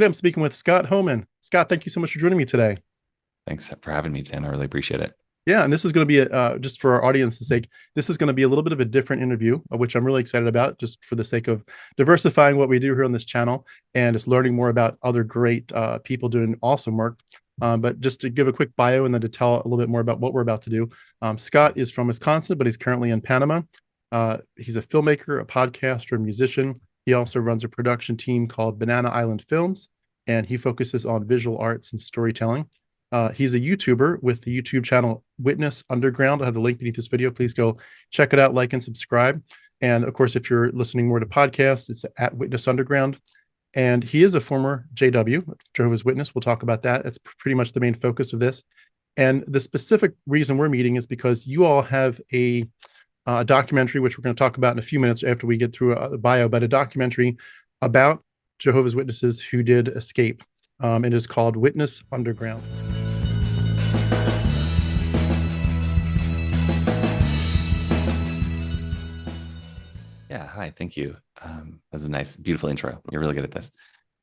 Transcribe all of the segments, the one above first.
Today I'm speaking with Scott Homan. Scott, thank you so much for joining me today. Thanks for having me, Tim. I really appreciate it. Yeah, and this is going to be just for our audience's sake. This is going to be a little bit of a different interview, which I'm really excited about, just for the sake of diversifying what we do here on this channel and just learning more about other great people doing awesome work. But just to give a quick bio and then to tell a little bit more about what we're about to do. Scott is from Wisconsin, but he's currently in Panama. He's a filmmaker, a podcaster, a musician. He also runs a production team called Banana Island Films, and he focuses on visual arts and storytelling. He's a YouTuber with the YouTube channel Witness Underground. I have the link beneath this video. Please go check it out, like and subscribe. And of course, if you're listening more to podcasts, it's at Witness Underground. And he is a former JW, Jehovah's Witness. We'll talk about that. That's pretty much the main focus of this. And the specific reason we're meeting is because you all have a documentary, which we're going to talk about in a few minutes after we get through the bio, but a documentary about Jehovah's Witnesses who did escape. It is called Witness Underground. Yeah, hi, thank you. That's a nice, beautiful intro. You're really good at this.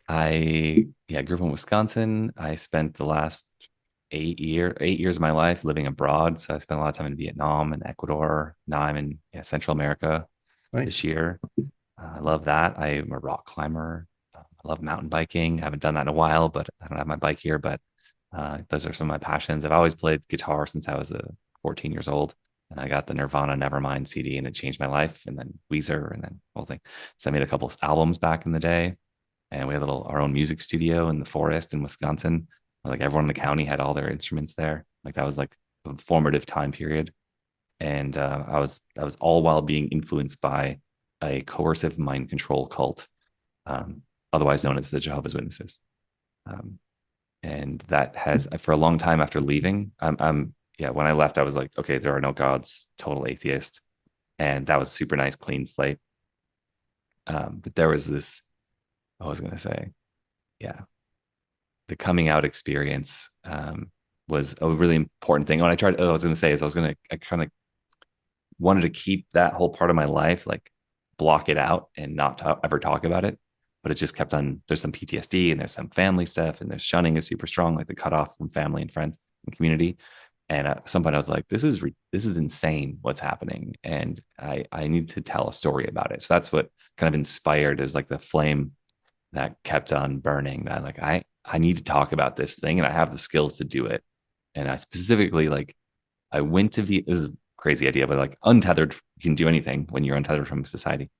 I grew up in Wisconsin. I spent the last 8 years of my life living abroad. So I spent a lot of time in Vietnam and Ecuador. Now I'm in Central America Nice. this year. I love that. I'm a rock climber. I love mountain biking. I haven't done that in a while, but I don't have my bike here. But those are some of my passions. I've always played guitar since I was 14 years old. And I got the Nirvana Nevermind CD and it changed my life. And then Weezer and then the whole thing. So I made a couple of albums back in the day. And we had our own music studio in the forest in Wisconsin. Like everyone in the county had all their instruments there. Like that was like a formative time period. And I was all while being influenced by a coercive mind control cult, otherwise known as the Jehovah's Witnesses. Um, and that has for a long time after leaving, yeah, when I left, I was like, okay, there are no gods, total atheist, and that was super nice, clean slate. But there was this, I was gonna say, yeah, the coming out experience was a really important thing. When I tried, I was gonna say is I kind of wanted to keep that whole part of my life, like block it out and not ever talk about it. But it just kept on. There's some PTSD and there's some family stuff and there's shunning is super strong, like the cutoff from family and friends and community. And at some point, I was like, this is insane what's happening, and I need to tell a story about it. So that's what kind of inspired is like the flame that kept on burning. That like I need to talk about this thing, and I have the skills to do it. And I specifically like I went to this is a crazy idea, but like untethered, you can do anything when you're untethered from society.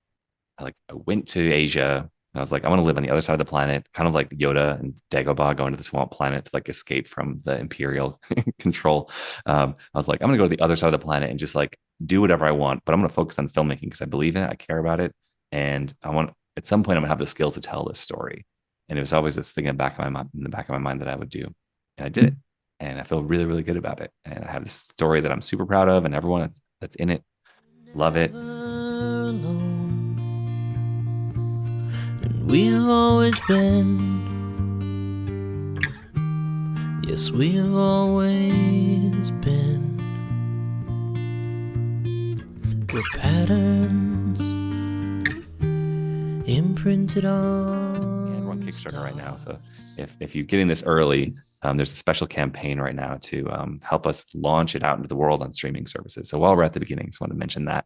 I went to Asia. I was like, I want to live on the other side of the planet, kind of like Yoda and Dagobah going to the swamp planet to like escape from the imperial control. I was like, I'm gonna go to the other side of the planet and just like do whatever I want, but I'm gonna focus on filmmaking because I believe in it, I care about it, and I want at some point I'm gonna have the skills to tell this story. And it was always this thing in the back of my mind that I would do, and I did it, and I feel really, really good about it. And I have this story that I'm super proud of, and everyone that's in it love it. We've always been, yes, we've always been. We're patterns imprinted on. Yeah, we're on Kickstarter right now. So if you're getting this early, there's a special campaign right now to help us launch it out into the world on streaming services. So while we're at the beginning, just want to mention that.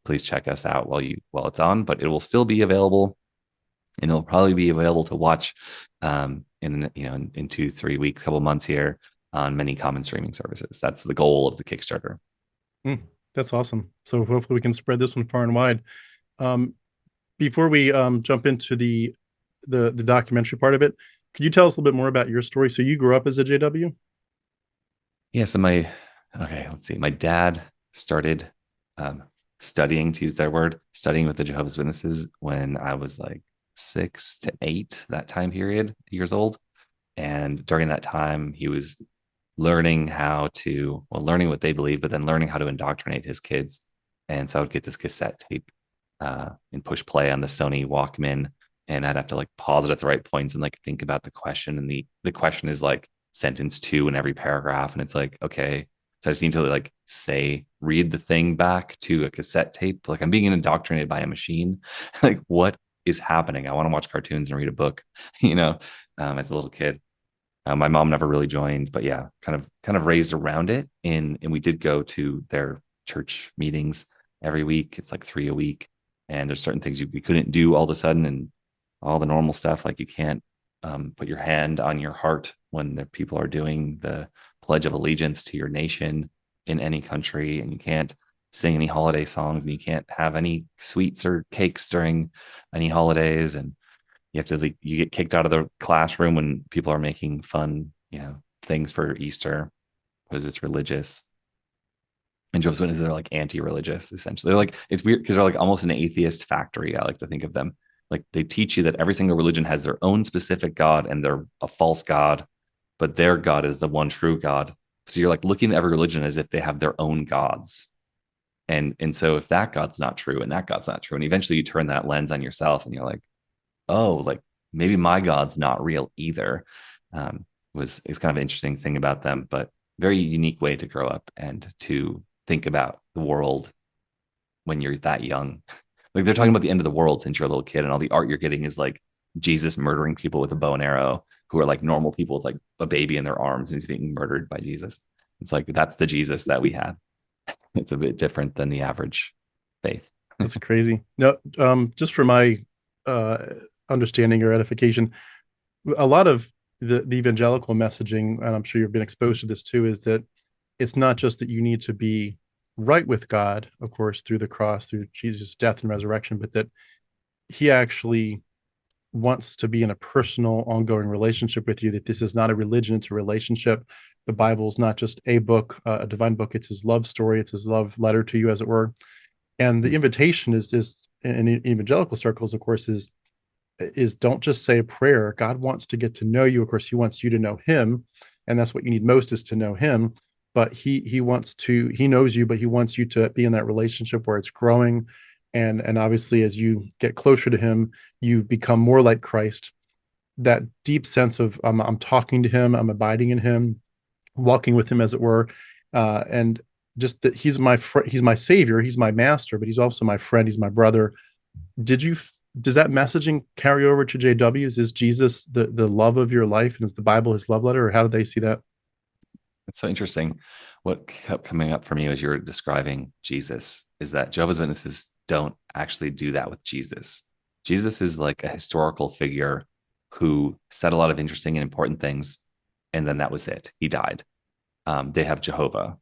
Please check us out while it's on, but it will still be available. And it'll probably be available to watch in 2-3 weeks, couple months here on many common streaming services. That's the goal of the Kickstarter. That's awesome. So hopefully we can spread this one far and wide. Before we jump into the documentary part of it, could you tell us a little bit more about your story? So you grew up as a JW? Yeah. So let's see. My dad started studying, to use their word, studying with the Jehovah's Witnesses when I was like 6 to 8, that time period, years old. And during that time, he was learning learning what they believe, but then learning how to indoctrinate his kids. And so I would get this cassette tape and push play on the Sony Walkman, and I'd have to like pause it at the right points and like think about the question. And the question is like sentence 2 in every paragraph. And it's like, okay, so I just need to like read the thing back to a cassette tape. Like I'm being indoctrinated by a machine. Like what is happening? I want to watch cartoons and read a book, you know? as a little kid. My mom never really joined, but yeah, kind of raised around it. And we did go to their church meetings every week. It's like 3 a week, and there's certain things you couldn't do all of a sudden, and all the normal stuff like you can't put your hand on your heart when the people are doing the Pledge of Allegiance to your nation in any country, and you can't sing any holiday songs, and you can't have any sweets or cakes during any holidays, and you have to like, you get kicked out of the classroom when people are making fun, things for Easter because it's religious. And Jehovah's Witnesses are like anti-religious, essentially. They're like, it's weird because they're like almost an atheist factory. I like to think of them. Like they teach you that every single religion has their own specific God and they're a false God, but their God is the one true God. So you're like looking at every religion as if they have their own gods. And so if that God's not true and that God's not true, and eventually you turn that lens on yourself and you're like, oh, like maybe my God's not real either. Is kind of an interesting thing about them, but very unique way to grow up and to think about the world when you're that young. Like they're talking about the end of the world since you're a little kid, and all the art you're getting is like Jesus murdering people with a bow and arrow who are like normal people with like a baby in their arms, and he's being murdered by Jesus. It's like that's the Jesus that we had. It's a bit different than the average faith. That's crazy. No, just for my understanding or edification, a lot of the evangelical messaging, and I'm sure you've been exposed to this too, is that it's not just that you need to be right with God, of course, through the cross, through Jesus' death and resurrection, but that he actually wants to be in a personal, ongoing relationship with you, that this is not a religion, it's a relationship. The Bible is not just a book, a divine book, it's his love story, it's his love letter to you, as it were. And the invitation is in evangelical circles, of course, is don't just say a prayer. God wants to get to know you. Of course, he wants you to know him. And that's what you need most, is to know him. But he knows you, but he wants you to be in that relationship where it's growing. And obviously, as you get closer to him, you become more like Christ. That deep sense of I'm talking to him, I'm abiding in him, walking with him, as it were. And just that he's my savior, he's my master, but he's also my friend, he's my brother. Does that messaging carry over to JWs? Is Jesus the love of your life, and is the Bible his love letter, or how do they see that? It's so interesting. What kept coming up for me as you were describing Jesus is that Jehovah's Witnesses don't actually do that with Jesus. Jesus is like a historical figure who said a lot of interesting and important things, and then that was it. He died. They have Jehovah,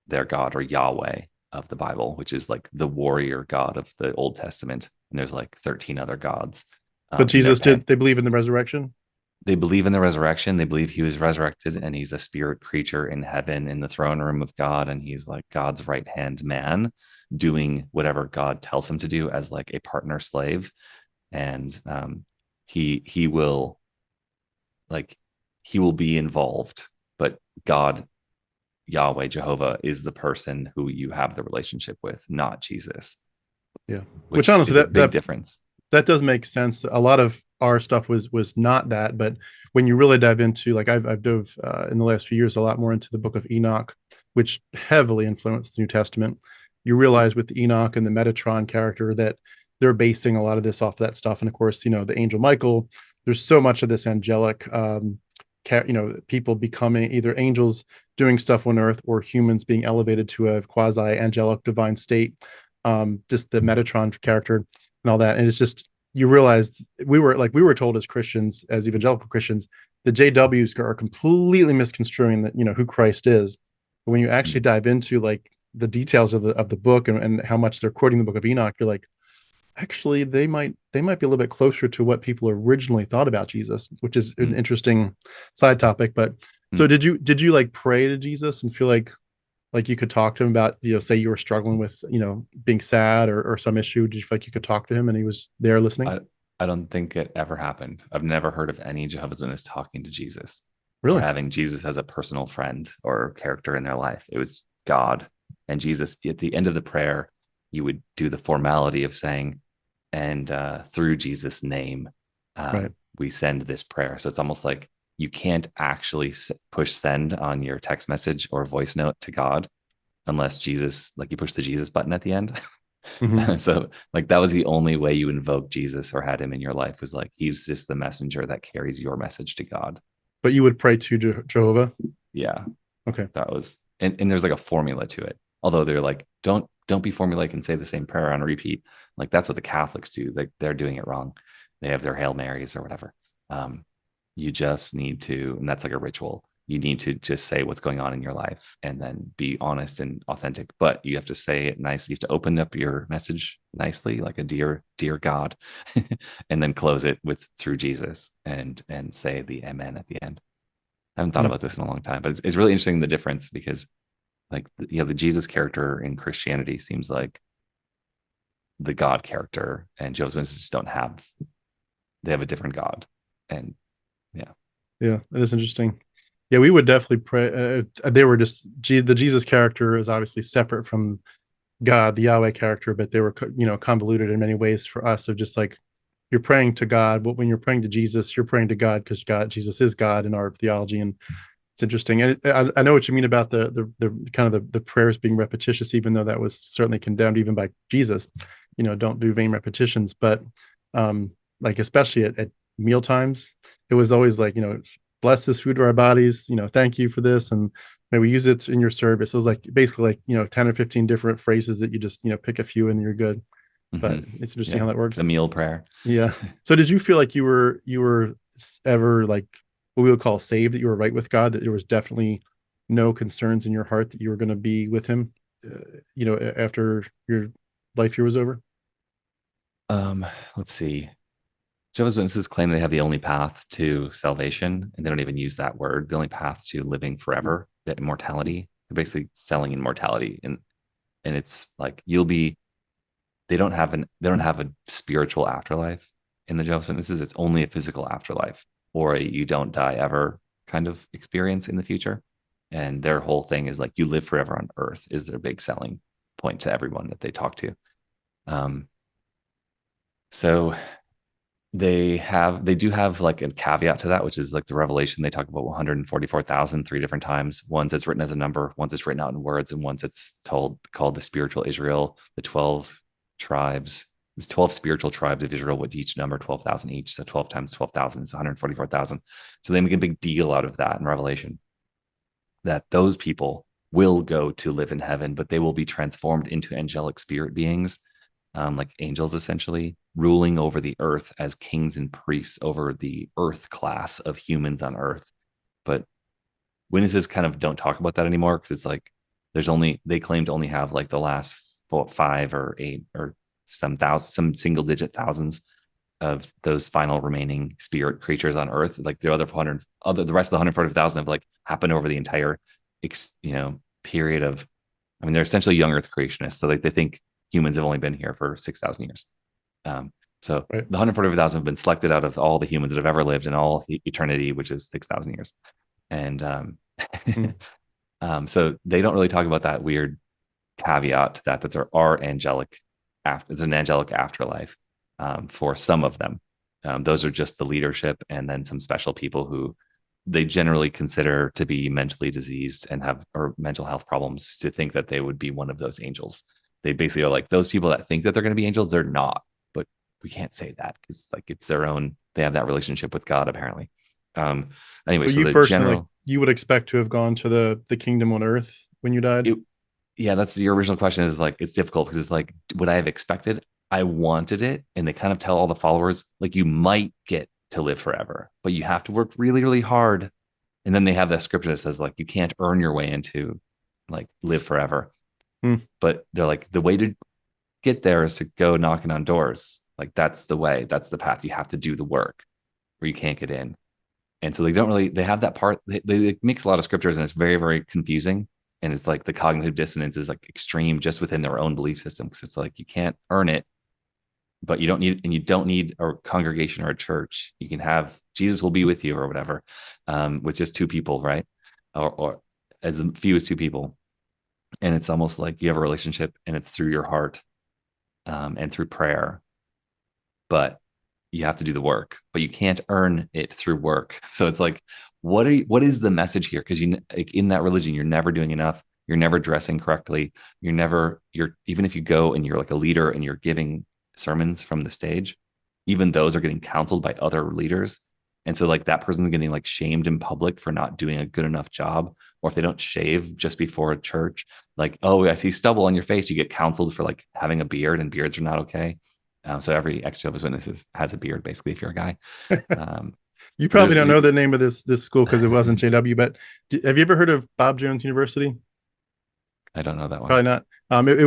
their God, or Yahweh of the Bible, which is like the warrior God of the Old Testament. And there's like 13 other gods. But Jesus did. They believe in the resurrection. They believe in the resurrection. They believe he was resurrected and he's a spirit creature in heaven in the throne room of God. And he's like God's right hand man doing whatever God tells him to do as like a partner slave. And he will be involved, but God, Yahweh, Jehovah is the person who you have the relationship with, not Jesus. Yeah. Which honestly, is a big difference. That does make sense. A lot of our stuff was not that, but when you really dive into, like I've dove in the last few years a lot more into the book of Enoch, which heavily influenced the New Testament. You realize with Enoch and the Metatron character that they're basing a lot of this off of that stuff. And of course, the angel Michael, there's so much of this angelic, people becoming either angels doing stuff on earth or humans being elevated to a quasi angelic divine state. Just the Metatron character and all that. And it's just, you realize we were told as Christians, as evangelical Christians, the JWs are completely misconstruing that, who Christ is. But when you actually dive into like the details of the book and how much they're quoting the book of Enoch, you're like, actually, they might be a little bit closer to what people originally thought about Jesus, which is an interesting side topic. But so did you like pray to Jesus and feel like you could talk to him about, say you were struggling with, being sad or some issue? Did you feel like you could talk to him and he was there listening? I don't think it ever happened. I've never heard of any Jehovah's Witness talking to Jesus. Really? Or having Jesus as a personal friend or character in their life. It was God and Jesus. At the end of the prayer, you would do the formality of saying, and through Jesus' name, right, we send this prayer. So it's almost like you can't actually push send on your text message or voice note to God unless Jesus, like you push the Jesus button at the end. Mhm. So like that was the only way you invoked Jesus or had him in your life, was like he's just the messenger that carries your message to God. But you would pray to Jehovah? Yeah, Okay. that was, and there's like a formula to it. Although they're like, don't be formulaic and say the same prayer on repeat. Like that's what the Catholics do. Like they're doing it wrong. They have their Hail Marys or whatever. Um, you just need to, and that's like a ritual. You need to just say what's going on in your life and then be honest and authentic. But you have to say it nicely. You have to open up your message nicely, like a dear God, and then close it with through Jesus and say the amen at the end. I haven't thought Mm. about this in a long time, but it's really interesting the difference, because like the Jesus character in Christianity seems like the God character, and Jehovah's Witnesses just don't have, they have a different God. And yeah. Yeah, that is interesting. Yeah, we would definitely pray. They were just the Jesus character is obviously separate from God, the Yahweh character, but they were convoluted in many ways for us. Of just like you're praying to God, but when you're praying to Jesus, you're praying to God because Jesus is God in our theology, and it's interesting. And I know what you mean about the kind of the prayers being repetitious, even though that was certainly condemned even by Jesus. Don't do vain repetitions, but um, like especially at meal times, it was always like bless this food to our bodies. Thank you for this, and may we use it in your service. It was like basically like 10 or 15 different phrases that you just pick a few and you're good. But it's interesting how that works. The meal prayer. Yeah. So did you feel like you were ever like what we would call saved, that you were right with God, that there was definitely no concerns in your heart that you were going to be with him, after your life here was over? Let's see. Jehovah's Witnesses claim they have the only path to salvation, and they don't even use that word. The only path to living forever, that immortality. They're basically selling immortality, and it's like they don't have a spiritual afterlife in the Jehovah's Witnesses. It's only a physical afterlife, or a you don't die ever kind of experience in the future. And their whole thing is like you live forever on earth is their big selling point to everyone that they talk to. Um, so they do have like a caveat to that, which is like the Revelation. They talk about 144,000 three different times. Once it's written as a number, once it's written out in words, and once it's called the spiritual Israel, the 12 tribes. There's 12 spiritual tribes of Israel, with each number 12,000 each. So 12 times 12,000 is 144,000. So they make a big deal out of that in Revelation, that those people will go to live in heaven, but they will be transformed into angelic spirit beings, like angels, essentially ruling over the earth as kings and priests over the earth class of humans on earth. But witnesses kind of don't talk about that anymore, because it's like they claim to only have like the last 5 or 8 or some single digit thousands of those final remaining spirit creatures on earth. Like the the rest of the 140,000 have like happened over the entire period of, I mean, they're essentially young earth creationists, so like they think humans have only been here for 6,000 years. So Right. the 140,000 have been selected out of all the humans that have ever lived in all eternity, which is 6,000 years. And Mm. so they don't really talk about that weird caveat to that there are it's an angelic afterlife, for some of them. Those are just the leadership, and then some special people who they generally consider to be mentally diseased and have or mental health problems, to think that they would be one of those angels. They basically are like, those people that think that they're going to be angels, they're not. But we can't say that, because like it's their own. They have that relationship with God, apparently. Um, anyway, But so you the personally, like, general. you would expect to have gone to the kingdom on earth when you died? It, yeah, that's your original question. Is like, it's difficult, because it's like, would I have expected? I wanted it, and they kind of tell all the followers like, you might get to live forever, but you have to work really, really hard. And then they have that scripture that says like, you can't earn your way into like live forever. Hmm. But they're like, the way to get there is to go knocking on doors. Like that's the way, that's the path. You have to do the work, or you can't get in. And so they have that part. They mix a lot of scriptures, and it's very, very confusing. And it's like the cognitive dissonance is like extreme just within their own belief system, because it's like you can't earn it, but you don't need a congregation or a church. You can have Jesus will be with you or whatever, with just 2 people, right? Or as few as 2 people. And it's almost like you have a relationship, and it's through your heart, and through prayer, but you have to do the work, but you can't earn it through work. So it's like, what is the message here? Because like in that religion, you're never doing enough. You're never dressing correctly. Even if you go and you're like a leader and you're giving sermons from the stage, even those are getting counseled by other leaders. And so like that person's getting like shamed in public for not doing a good enough job. Or if they don't shave just before a church, like, oh, I see stubble on your face, you get counseled for like having a beard, and beards are not okay. So every ex-Jehovah's Witness has a beard, basically, if you're a guy. You probably don't know the name of this school because it wasn't JW, but have you ever heard of Bob Jones University? I don't know that one. Probably not.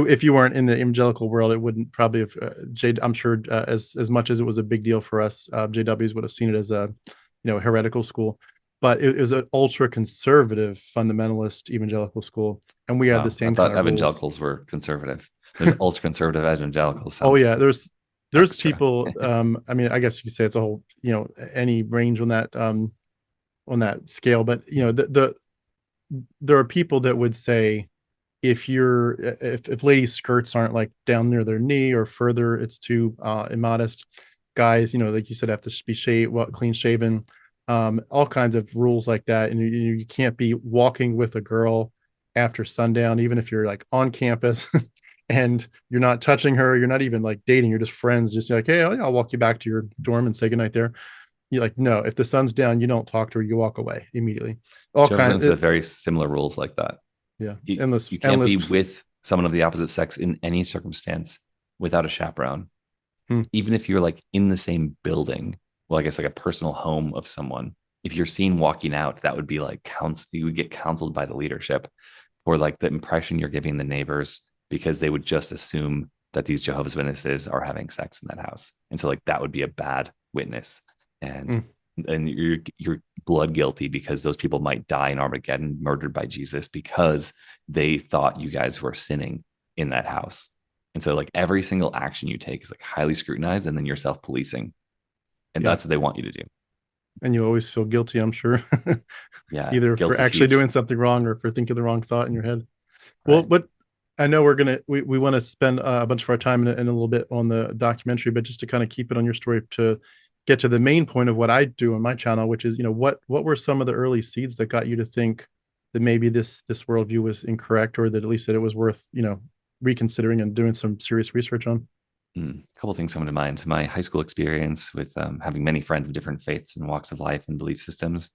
If you weren't in the evangelical world, it wouldn't probably have. I'm sure as much as it was a big deal for us, JWs would have seen it as a heretical school, but it was an ultra conservative fundamentalist evangelical school, and we had the same. I thought kind of evangelicals were conservative. There's ultra conservative evangelicals. Oh yeah, there's people. I mean, I guess you could say it's a whole any range on that scale, but there are people that would say, if ladies' skirts aren't like down near their knee or further, it's too immodest. Guys, like you said, have to be clean shaven, all kinds of rules like that. And you can't be walking with a girl after sundown, even if you're like on campus and you're not touching her, you're not even like dating, you're just friends, just like, hey, I'll walk you back to your dorm and say goodnight there. You're like, no, if the sun's down, you don't talk to her, you walk away immediately. All kinds of very similar rules like that. Yeah, you can't be with someone of the opposite sex in any circumstance without a chaperone. Even if you're like in the same building, well, I guess like a personal home of someone, if you're seen walking out, that would be like you would get counseled by the leadership for like the impression you're giving the neighbors, because they would just assume that these Jehovah's Witnesses are having sex in that house. And so like that would be a bad witness. And you're blood guilty, because those people might die in Armageddon, murdered by Jesus, because they thought you guys were sinning in that house. And so like every single action you take is like highly scrutinized, and then you're self-policing, and that's what they want you to do. And you always feel guilty, I'm sure. Yeah, either for actually doing something wrong or for thinking the wrong thought in your head. Well, but I know we want to spend a bunch of our time in a little bit on the documentary, but just to kind of keep it on your story, to get to the main point of what I do on my channel, which is, what were some of the early seeds that got you to think that maybe this worldview was incorrect, or that at least that it was worth, reconsidering and doing some serious research on? A couple of things come to mind. My high school experience with having many friends of different faiths and walks of life and belief systems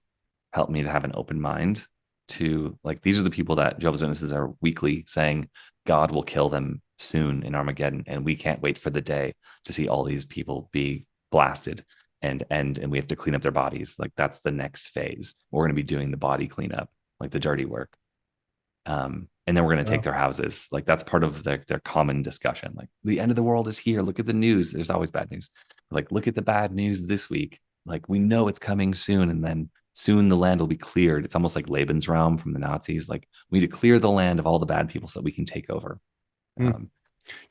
helped me to have an open mind to, like, these are the people that Jehovah's Witnesses are weekly saying God will kill them soon in Armageddon, and we can't wait for the day to see all these people be blasted and we have to clean up their bodies. Like, that's the next phase. We're going to be doing the body cleanup, like the dirty work. And then we're going to take their houses. Like, that's part of their common discussion. Like, the end of the world is here. Look at the news. There's always bad news. Like, look at the bad news this week. Like, we know it's coming soon. And then soon the land will be cleared. It's almost like Lebensraum from the Nazis. Like, we need to clear the land of all the bad people so that we can take over. Can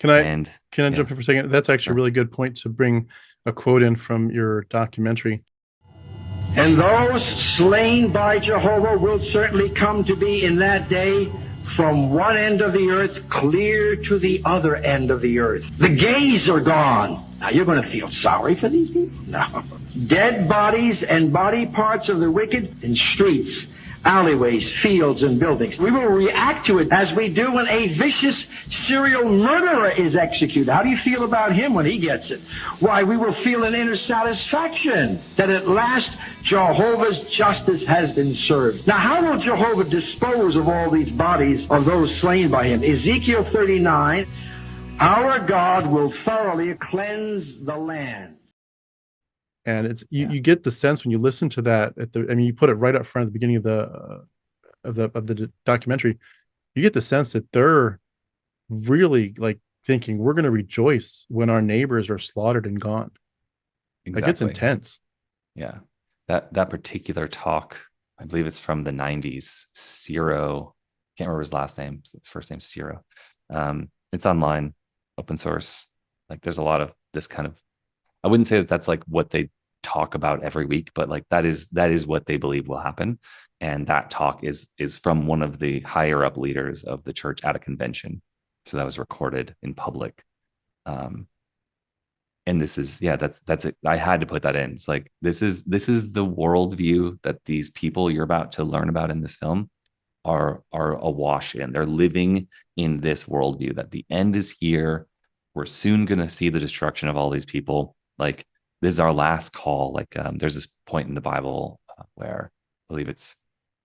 I jump in for a second? That's actually a really good point to bring a quote in from your documentary. And those slain by Jehovah will certainly come to be in that day from one end of the earth clear to the other end of the earth. The gays are gone. Now you're going to feel sorry for these people? No. Dead bodies and body parts of the wicked in streets, alleyways, fields, and buildings. We will react to it as we do when a vicious serial murderer is executed. How do you feel about him when he gets it? Why, we will feel an inner satisfaction that at last Jehovah's justice has been served. Now, how will Jehovah dispose of all these bodies of those slain by him? Ezekiel 39, our God will thoroughly cleanse the land. And it's you get the sense when you listen to that you put it right up front at the beginning of the documentary. You get the sense that they're really like thinking we're going to rejoice when our neighbors are slaughtered and gone. Exactly. Like, it's intense. Yeah, that particular talk, I believe it's from the 90s. Ciro, can't remember his last name. His first name's Ciro. It's online, open source. Like, there's a lot of this kind of, I wouldn't say that that's like what they talk about every week, but like that is what they believe will happen. And that talk is from one of the higher up leaders of the church at a convention. So that was recorded in public. And this is, that's it. I had to put that in. It's like, this is the worldview that these people you're about to learn about in this film are awash in. They're living in this worldview that the end is here. We're soon going to see the destruction of all these people. Like, this is our last call. Like, there's this point in the Bible where I believe is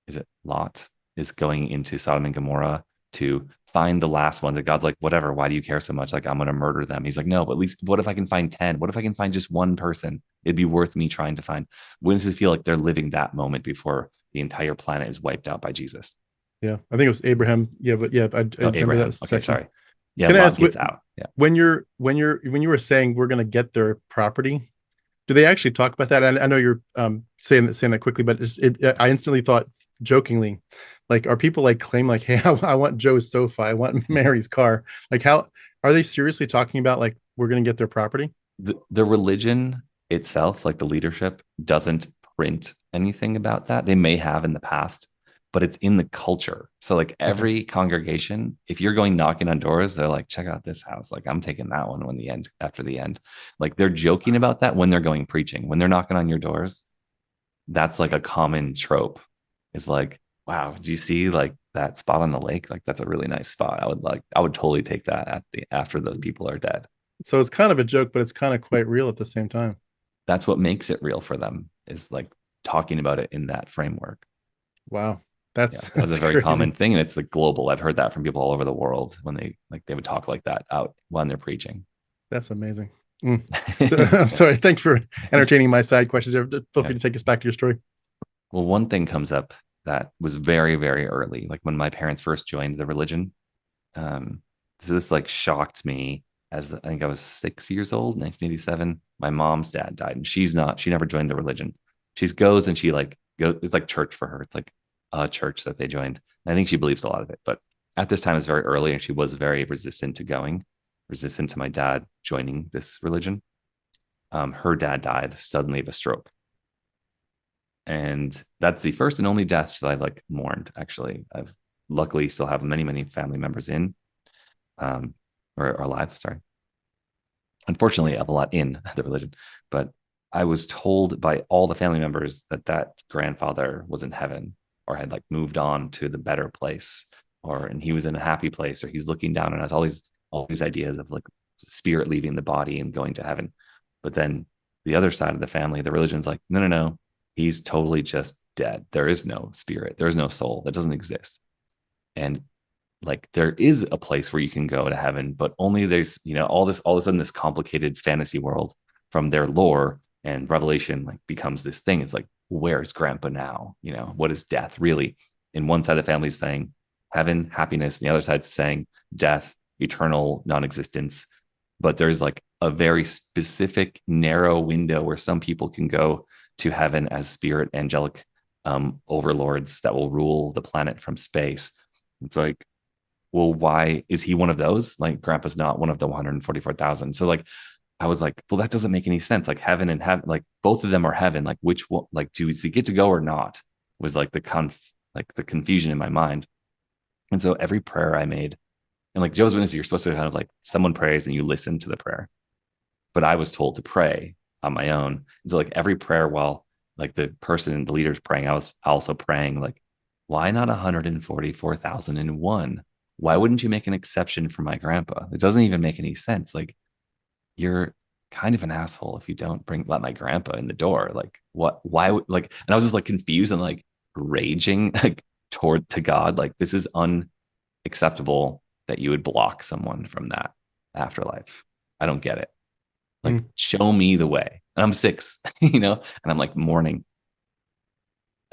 it Lot is going into Sodom and Gomorrah to find the last ones. And God's like, whatever, why do you care so much? Like, I'm going to murder them. He's like, no, but at least what if I can find 10? What if I can find just one person? It'd be worth me trying to find. Witnesses feel like they're living that moment before the entire planet is wiped out by Jesus. Yeah, I think it was Abraham. Yeah, but yeah, I remember Abraham. that Okay, section. sorry. Yeah, Can I Lot ask gets out. Yeah. when you were saying we're going to get their property, do they actually talk about that? I know you're saying that quickly, but I instantly thought jokingly, like, are people like claim like, hey, I want Joe's sofa, I want Mary's car? Like, how are they seriously talking about like we're going to get their property? The religion itself, like the leadership, doesn't print anything about that. They may have in the past, but it's in the culture. So like every congregation, if you're going knocking on doors, they're like, check out this house. Like, I'm taking that one after the end. Like, they're joking about that when they're going preaching. When they're knocking on your doors, that's like a common trope. Is like, wow, do you see like that spot on the lake? Like, that's a really nice spot. I would totally take that after those people are dead. So it's kind of a joke, but it's kind of quite real at the same time. That's what makes it real for them, is like talking about it in that framework. Wow. That's That's a very crazy. common thing, and it's like global. I've heard that from people all over the world when they would talk like that out when they're preaching. That's amazing. So, I'm sorry. Thanks for entertaining my side questions. Feel free to take us back to your story. Well, one thing comes up that was very, very early, like when my parents first joined the religion. So this like shocked me, as I think I was 6 years old, 1987. My mom's dad died, and she never joined the religion. She goes and she like goes, it's like church for her. It's like a church that they joined. And I think she believes a lot of it, but at this time it's very early, and she was very resistant to my dad joining this religion. Her dad died suddenly of a stroke. And that's the first and only death that I've like mourned. Actually, I've luckily still have many, many family members in, or alive. Sorry. Unfortunately, I have a lot in the religion, but I was told by all the family members that grandfather was in heaven, or had like moved on to the better place, and he was in a happy place, or he's looking down on us. All these ideas of like spirit leaving the body and going to heaven. But then the other side of the family, the religion's like, no. He's totally just dead. There is no spirit. There is no soul. That doesn't exist. And like, there is a place where you can go to heaven, but only there's, all of a sudden this complicated fantasy world from their lore and revelation like becomes this thing. It's like, where's grandpa now? What is death really? In one side of the family is saying heaven, happiness, and the other side is saying death, eternal non-existence. But there's like a very specific narrow window where some people can go to heaven as spirit angelic overlords that will rule the planet from space. It's like, well, why is he one of those? Like, grandpa's not one of the 144,000. So like, I was like, well, that doesn't make any sense. Like, heaven and heaven, like both of them are heaven. Like, which one, like, do he get to go or not? Was like the confusion in my mind. And so every prayer I made, and like Jehovah's Witnesses, you're supposed to kind of like, someone prays and you listen to the prayer. But I was told to pray on my own. And so like every prayer, while like the leader's praying, I was also praying like, why not 144,001? Why wouldn't you make an exception for my grandpa? It doesn't even make any sense. Like, you're kind of an asshole if you don't let my grandpa in the door. Like, why like, and I was just like confused and like raging like to God. Like, this is unacceptable that you would block someone from that afterlife. I don't get it. Like, show me the way. And I'm 6, and I'm like mourning.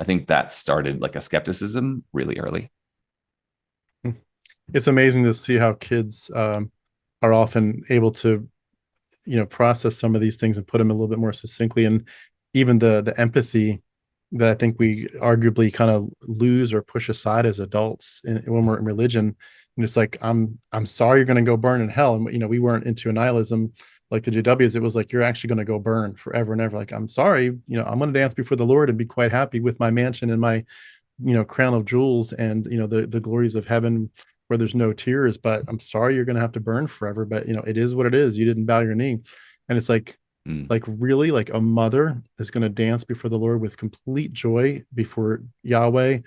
I think that started like a skepticism really early. It's amazing to see how kids are often able to, process some of these things and put them a little bit more succinctly. And even the empathy that I think we arguably kind of lose or push aside as adults when we're in religion. And it's like, I'm sorry you're going to go burn in hell. And, we weren't into nihilism like the JWs. It was like, you're actually going to go burn forever and ever. Like, I'm sorry, I'm going to dance before the Lord and be quite happy with my mansion and my, crown of jewels and, the glories of heaven where there's no tears, but I'm sorry you're going to have to burn forever. But, it is what it is. You didn't bow your knee. And it's like, really, like a mother is going to dance before the Lord with complete joy before Yahweh,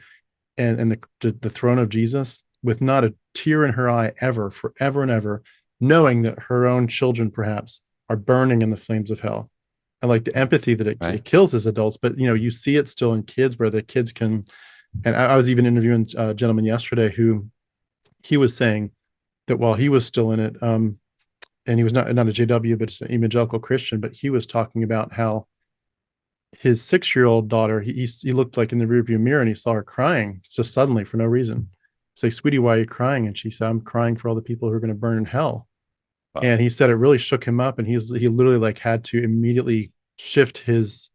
and the throne of Jesus with not a tear in her eye ever, forever and ever, knowing that her own children perhaps are burning in the flames of hell. And like the empathy that it Right. kills as adults, but you see it still in kids where the kids can. And I was even interviewing a gentleman yesterday who he was saying that while he was still in it, and he was not a JW, but an evangelical Christian, but he was talking about how his 6-year-old daughter, he looked like in the rearview mirror and he saw her crying just suddenly for no reason. So, sweetie, why are you crying? And she said, I'm crying for all the people who are going to burn in hell. Wow. And he said it really shook him up, and he literally like had to immediately shift his,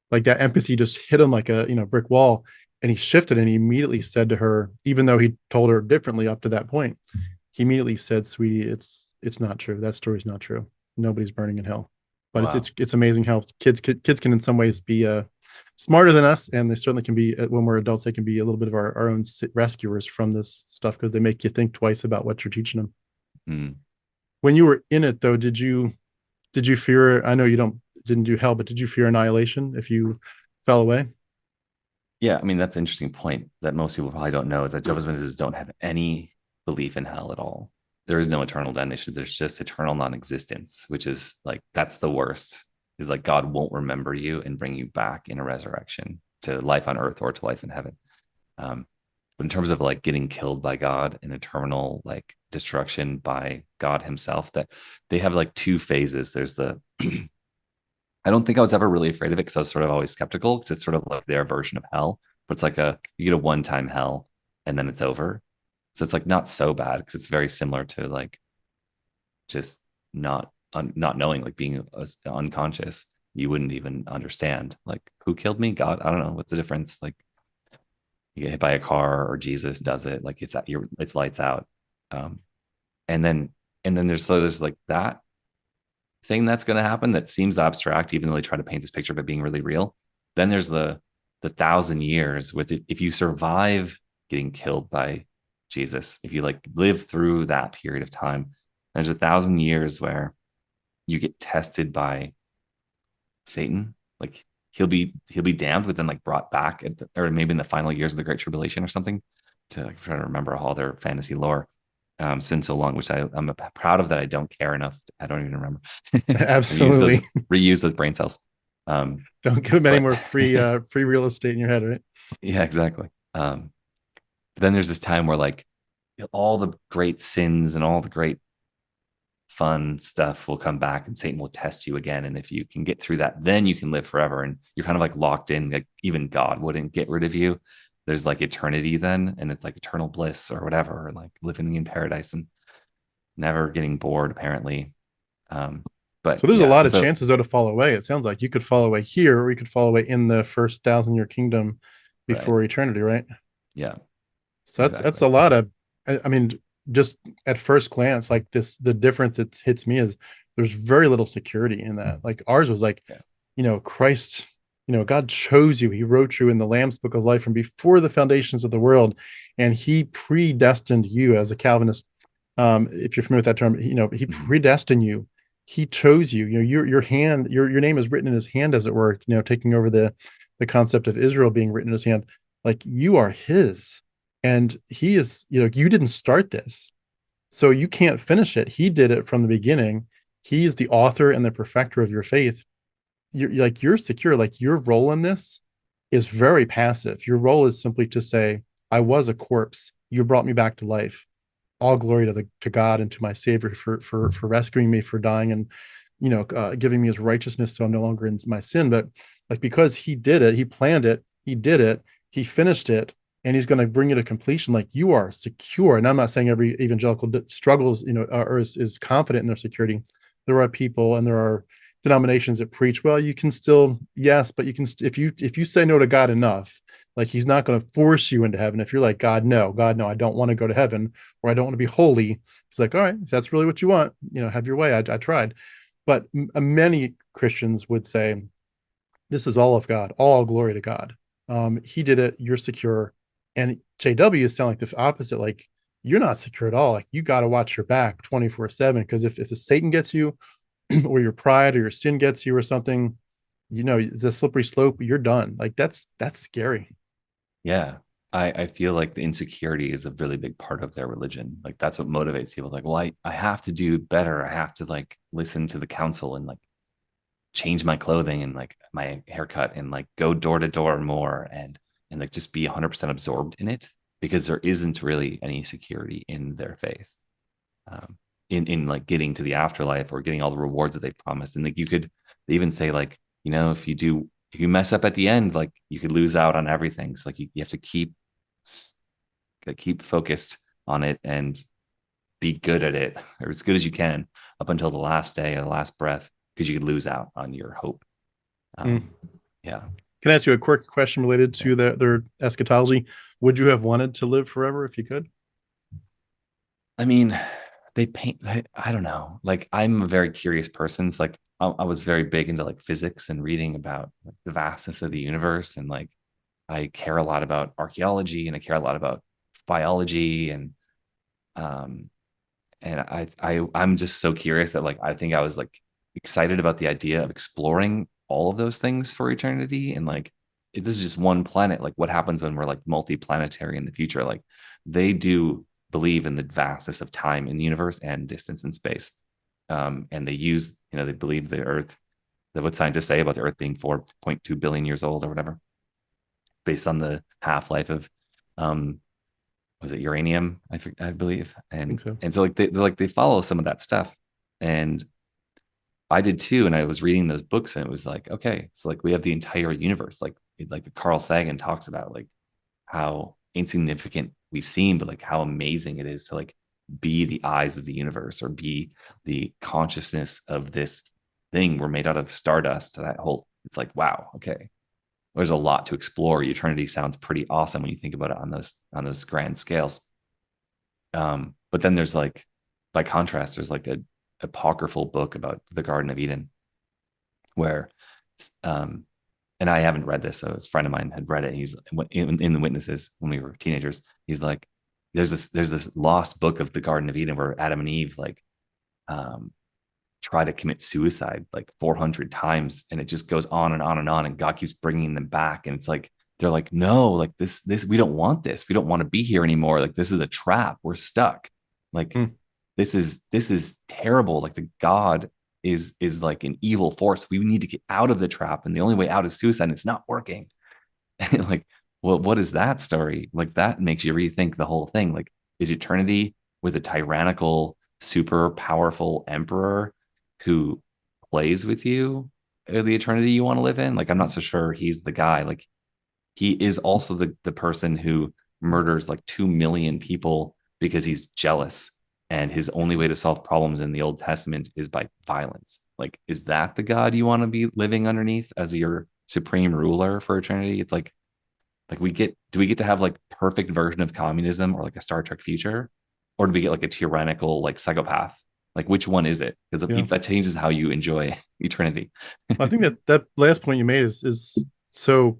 like that empathy just hit him like a brick wall, and he shifted and he immediately said to her, even though he told her differently up to that point, he immediately said, sweetie, it's not true. That story's not true. Nobody's burning in hell. But Wow. it's amazing how kids can in some ways be smarter than us, and they certainly can be, when we're adults, they can be a little bit of our own rescuers from this stuff, because they make you think twice about what you're teaching them. Mm. When you were in it though, did you fear, I know you didn't do hell, but did you fear annihilation if you fell away? Yeah, I mean, that's an interesting point that most people probably don't know, is that Jehovah's Witnesses don't have any belief in hell at all. There is no eternal damnation. There's just eternal non-existence, which is like, that's the worst, is like God won't remember you and bring you back in a resurrection to life on earth or to life in heaven. But in terms of like getting killed by God and eternal like destruction by God himself, that they have like two phases. There's the I don't think I was ever really afraid of it, because I was sort of always skeptical, because it's sort of like their version of hell, but it's like you get a one-time hell and then it's over. So it's like not so bad, because it's very similar to like just not knowing, like being unconscious. You wouldn't even understand like, who killed me? God, I don't know. What's the difference? Like, you get hit by a car or Jesus does it, like it's lights out. Um, and then there's like that thing that's going to happen that seems abstract, even though they try to paint this picture of it being really real. Then there's the 1,000 years, with if you survive getting killed by Jesus, if you like live through that period of time, there's 1,000 years where you get tested by Satan. Like he'll be damned, but then like brought back or maybe in the final years of the Great Tribulation or something. To like, try to remember all their fantasy lore. It's been so long, which I'm proud of that. I don't care enough. I don't even remember. Absolutely. Reuse those brain cells. Don't give them any more free real estate in your head, right? Yeah, exactly. But then there's this time where like all the great sins and all the great fun stuff will come back, and Satan will test you again. And if you can get through that, then you can live forever. And you're kind of like locked in, like even God wouldn't get rid of you. There's like eternity then, and it's like eternal bliss or whatever, or like living in paradise and never getting bored, apparently. But So there's a yeah, lot of chances though to fall away. It sounds like you could fall away here, or you could fall away in the first 1,000-year kingdom before right. eternity, right? Yeah. So that's a lot of, I mean, just at first glance, like the difference it hits me is there's very little security in that. Like ours was like, Christ, God chose you. He wrote you in the Lamb's Book of Life from before the foundations of the world, and he predestined you. As a Calvinist, if you're familiar with that term, he predestined you. He chose you. Your hand, your name is written in his hand, as it were. Taking over the concept of Israel being written in his hand. Like you are his, and he is. You didn't start this, so you can't finish it. He did it from the beginning. He is the author and the perfecter of your faith. You're secure. Like your role in this is very passive. Your role is simply to say, I was a corpse. You brought me back to life. All glory to God and to my Savior for rescuing me, for dying, and giving me his righteousness, so I'm no longer in my sin. But like, because he did it, he planned it, he did it, he finished it, and he's going to bring you to completion. Like you are secure. And I'm not saying every evangelical struggles, or is confident in their security. There are people and there are denominations that preach, well, you can still, yes, but you can, if you say no to God enough, like he's not going to force you into heaven. If you're like, God, no, I don't want to go to heaven, or I don't want to be holy. He's like, all right, if that's really what you want, have your way. I tried. But many Christians would say, this is all of God, all glory to God. He did it. You're secure. And JW sound like the opposite. Like you're not secure at all. Like you got to watch your back 24/7. Because if the Satan gets you, or your pride or your sin gets you or something, the slippery slope, you're done. Like that's scary. Yeah. I feel like the insecurity is a really big part of their religion. Like that's what motivates people. Like, well, I have to do better. I have to like listen to the council and like change my clothing and like my haircut and like go door to door more and like just be 100% absorbed in it because there isn't really any security in their faith. In like getting to the afterlife or getting all the rewards that they promised. And like you could even say like, you know, if you mess up at the end, like you could lose out on everything. So like you have to keep focused on it and be good at it or as good as you can up until the last day or the last breath because you could lose out on your hope. Yeah. Can I ask you a quick question related to their eschatology? Would you have wanted to live forever if you could? I mean, they paint, I don't know. Like, I'm a very curious person. So, like, I was very big into like physics and reading about like, the vastness of the universe. And like, I care a lot about archaeology and I care a lot about biology. Um, and I'm just so curious that like, I think I was like excited about the idea of exploring all of those things for eternity. And like, if this is just one planet, like what happens when we're like multi-planetary in the future? Like they do believe in the vastness of time in the universe and distance in space. And they use, you know, they believe the Earth, that what scientists say about the Earth being 4.2 billion years old or whatever, based on the half-life of, was it uranium? I believe. I think so. And so like they follow some of that stuff. And I did too. And I was reading those books and it was like, okay, so like we have the entire universe. Like Carl Sagan talks about like how insignificant we seem, but like how amazing it is to like be the eyes of the universe or be the consciousness of this thing. We're made out of stardust. That whole, it's like, wow, okay. There's a lot to explore. Eternity sounds pretty awesome when you think about it on those grand scales. But then there's like, by contrast, there's like a apocryphal book about the Garden of Eden, where, and I haven't read this, so a friend of mine had read it. He's in the Witnesses when we were teenagers. He's like, there's this lost book of the Garden of Eden where Adam and Eve like try to commit suicide like 400 times, and it just goes on and on and on, and God keeps bringing them back, and it's like they're like, no, like this we don't want this, we don't want to be here anymore, like this is a trap, we're stuck, like this is terrible, like the God is like an evil force, we need to get out of the trap, and the only way out is suicide, and it's not working. And like, well, what is that story? Like that makes you rethink the whole thing. Like, is eternity with a tyrannical, super powerful emperor who plays with you the eternity you want to live in? Like, I'm not so sure he's the guy. Like, he is also the person who murders like 2 million people because he's jealous. And his only way to solve problems in the Old Testament is by violence. Like, is that the God you want to be living underneath as your supreme ruler for eternity? It's like do we get to have like perfect version of communism or like a Star Trek future, or do we get like a tyrannical like psychopath? Like, which one is it? Because that changes how you enjoy eternity. I think that last point you made is so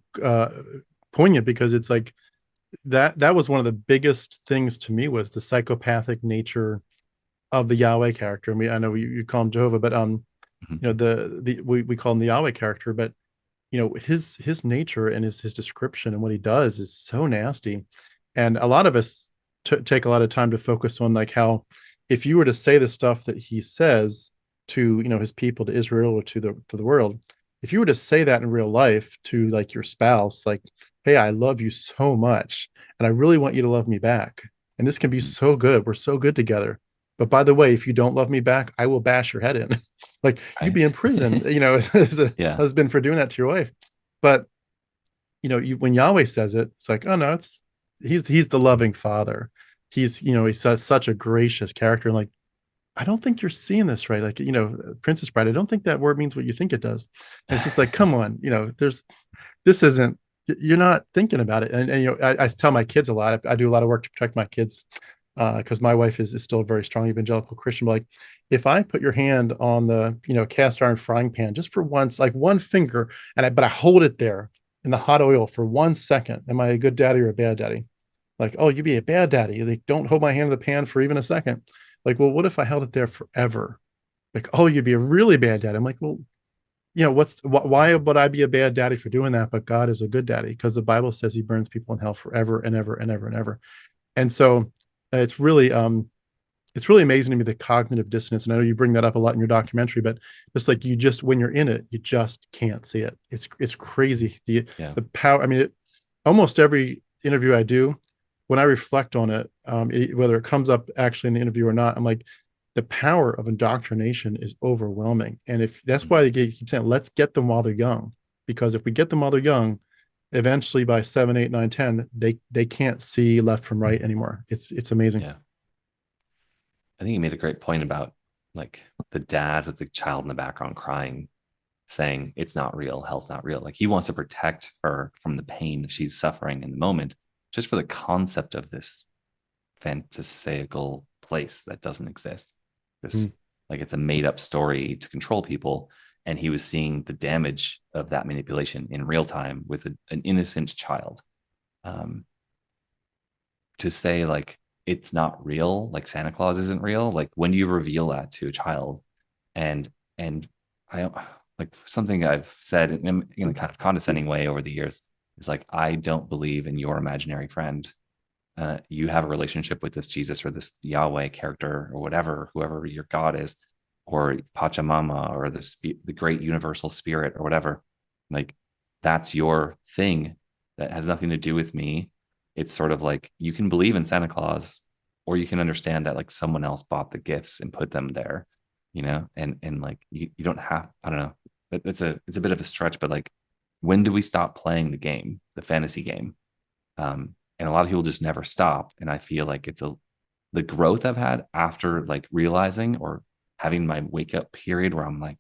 poignant, because it's like that was one of the biggest things to me, was the psychopathic nature of the Yahweh character. I mean, I know you call him Jehovah, but you know, we call him the Yahweh character, but you know, his nature and his description and what he does is so nasty. And a lot of us take a lot of time to focus on like how, if you were to say the stuff that he says to, you know, his people, to Israel, or to the world, if you were to say that in real life to like your spouse, like, hey, I love you so much and I really want you to love me back, and this can be so good, we're so good together, but by the way, if you don't love me back, I will bash your head in. Like, you'd be in prison, you know, as a husband for doing that to your wife. But you know, when Yahweh says it, it's like, oh no, he's the loving father. He's, you know, he's such a gracious character. And like, I don't think you're seeing this right. Like, you know, Princess Bride, I don't think that word means what you think it does. And it's just like, come on, you know, you're not thinking about it. And you know, I tell my kids a lot. I do a lot of work to protect my kids, because my wife is still a very strong evangelical Christian. But like, if I put your hand on the, you know, cast iron frying pan just for once, like one finger, but I hold it there in the hot oil for 1 second, am I a good daddy or a bad daddy? Like, oh, you'd be a bad daddy. Like, don't hold my hand in the pan for even a second. Like, well, what if I held it there forever? Like, oh, you'd be a really bad daddy. I'm like, well, why would I be a bad daddy for doing that? But God is a good daddy, because the Bible says he burns people in hell forever and ever and ever and ever. And so it's really amazing to me, the cognitive dissonance. And I know you bring that up a lot in your documentary, but just like when you're in it, you just can't see it. It's crazy. The power. I mean, almost every interview I do, when I reflect on it, whether it comes up actually in the interview or not, I'm like, the power of indoctrination is overwhelming. And if that's why they keep saying, let's get them while they're young, because if we get them while they're young, eventually by 7, 8, 9, 10, they can't see left from right anymore. It's amazing. Yeah. I think you made a great point about like the dad with the child in the background crying, saying it's not real, hell's not real. Like he wants to protect her from the pain she's suffering in the moment, just for the concept of this fantasical place that doesn't exist. This like it's a made up story to control people. And he was seeing the damage of that manipulation in real time with an innocent child. To say like it's not real, like Santa Claus isn't real, like when you reveal that to a child, and I like something I've said in a kind of condescending way over the years is like, I don't believe in your imaginary friend. You have a relationship with this Jesus or this Yahweh character or whatever, whoever your God is, or Pachamama or the great universal spirit or whatever. Like that's your thing. That has nothing to do with me. It's sort of like you can believe in Santa Claus, or you can understand that like someone else bought the gifts and put them there, and like you don't have, I don't know. It's a bit of a stretch, but like when do we stop playing the game, the fantasy game? And a lot of people just never stop. And I feel like the growth I've had after like realizing or having my wake up period where I'm like,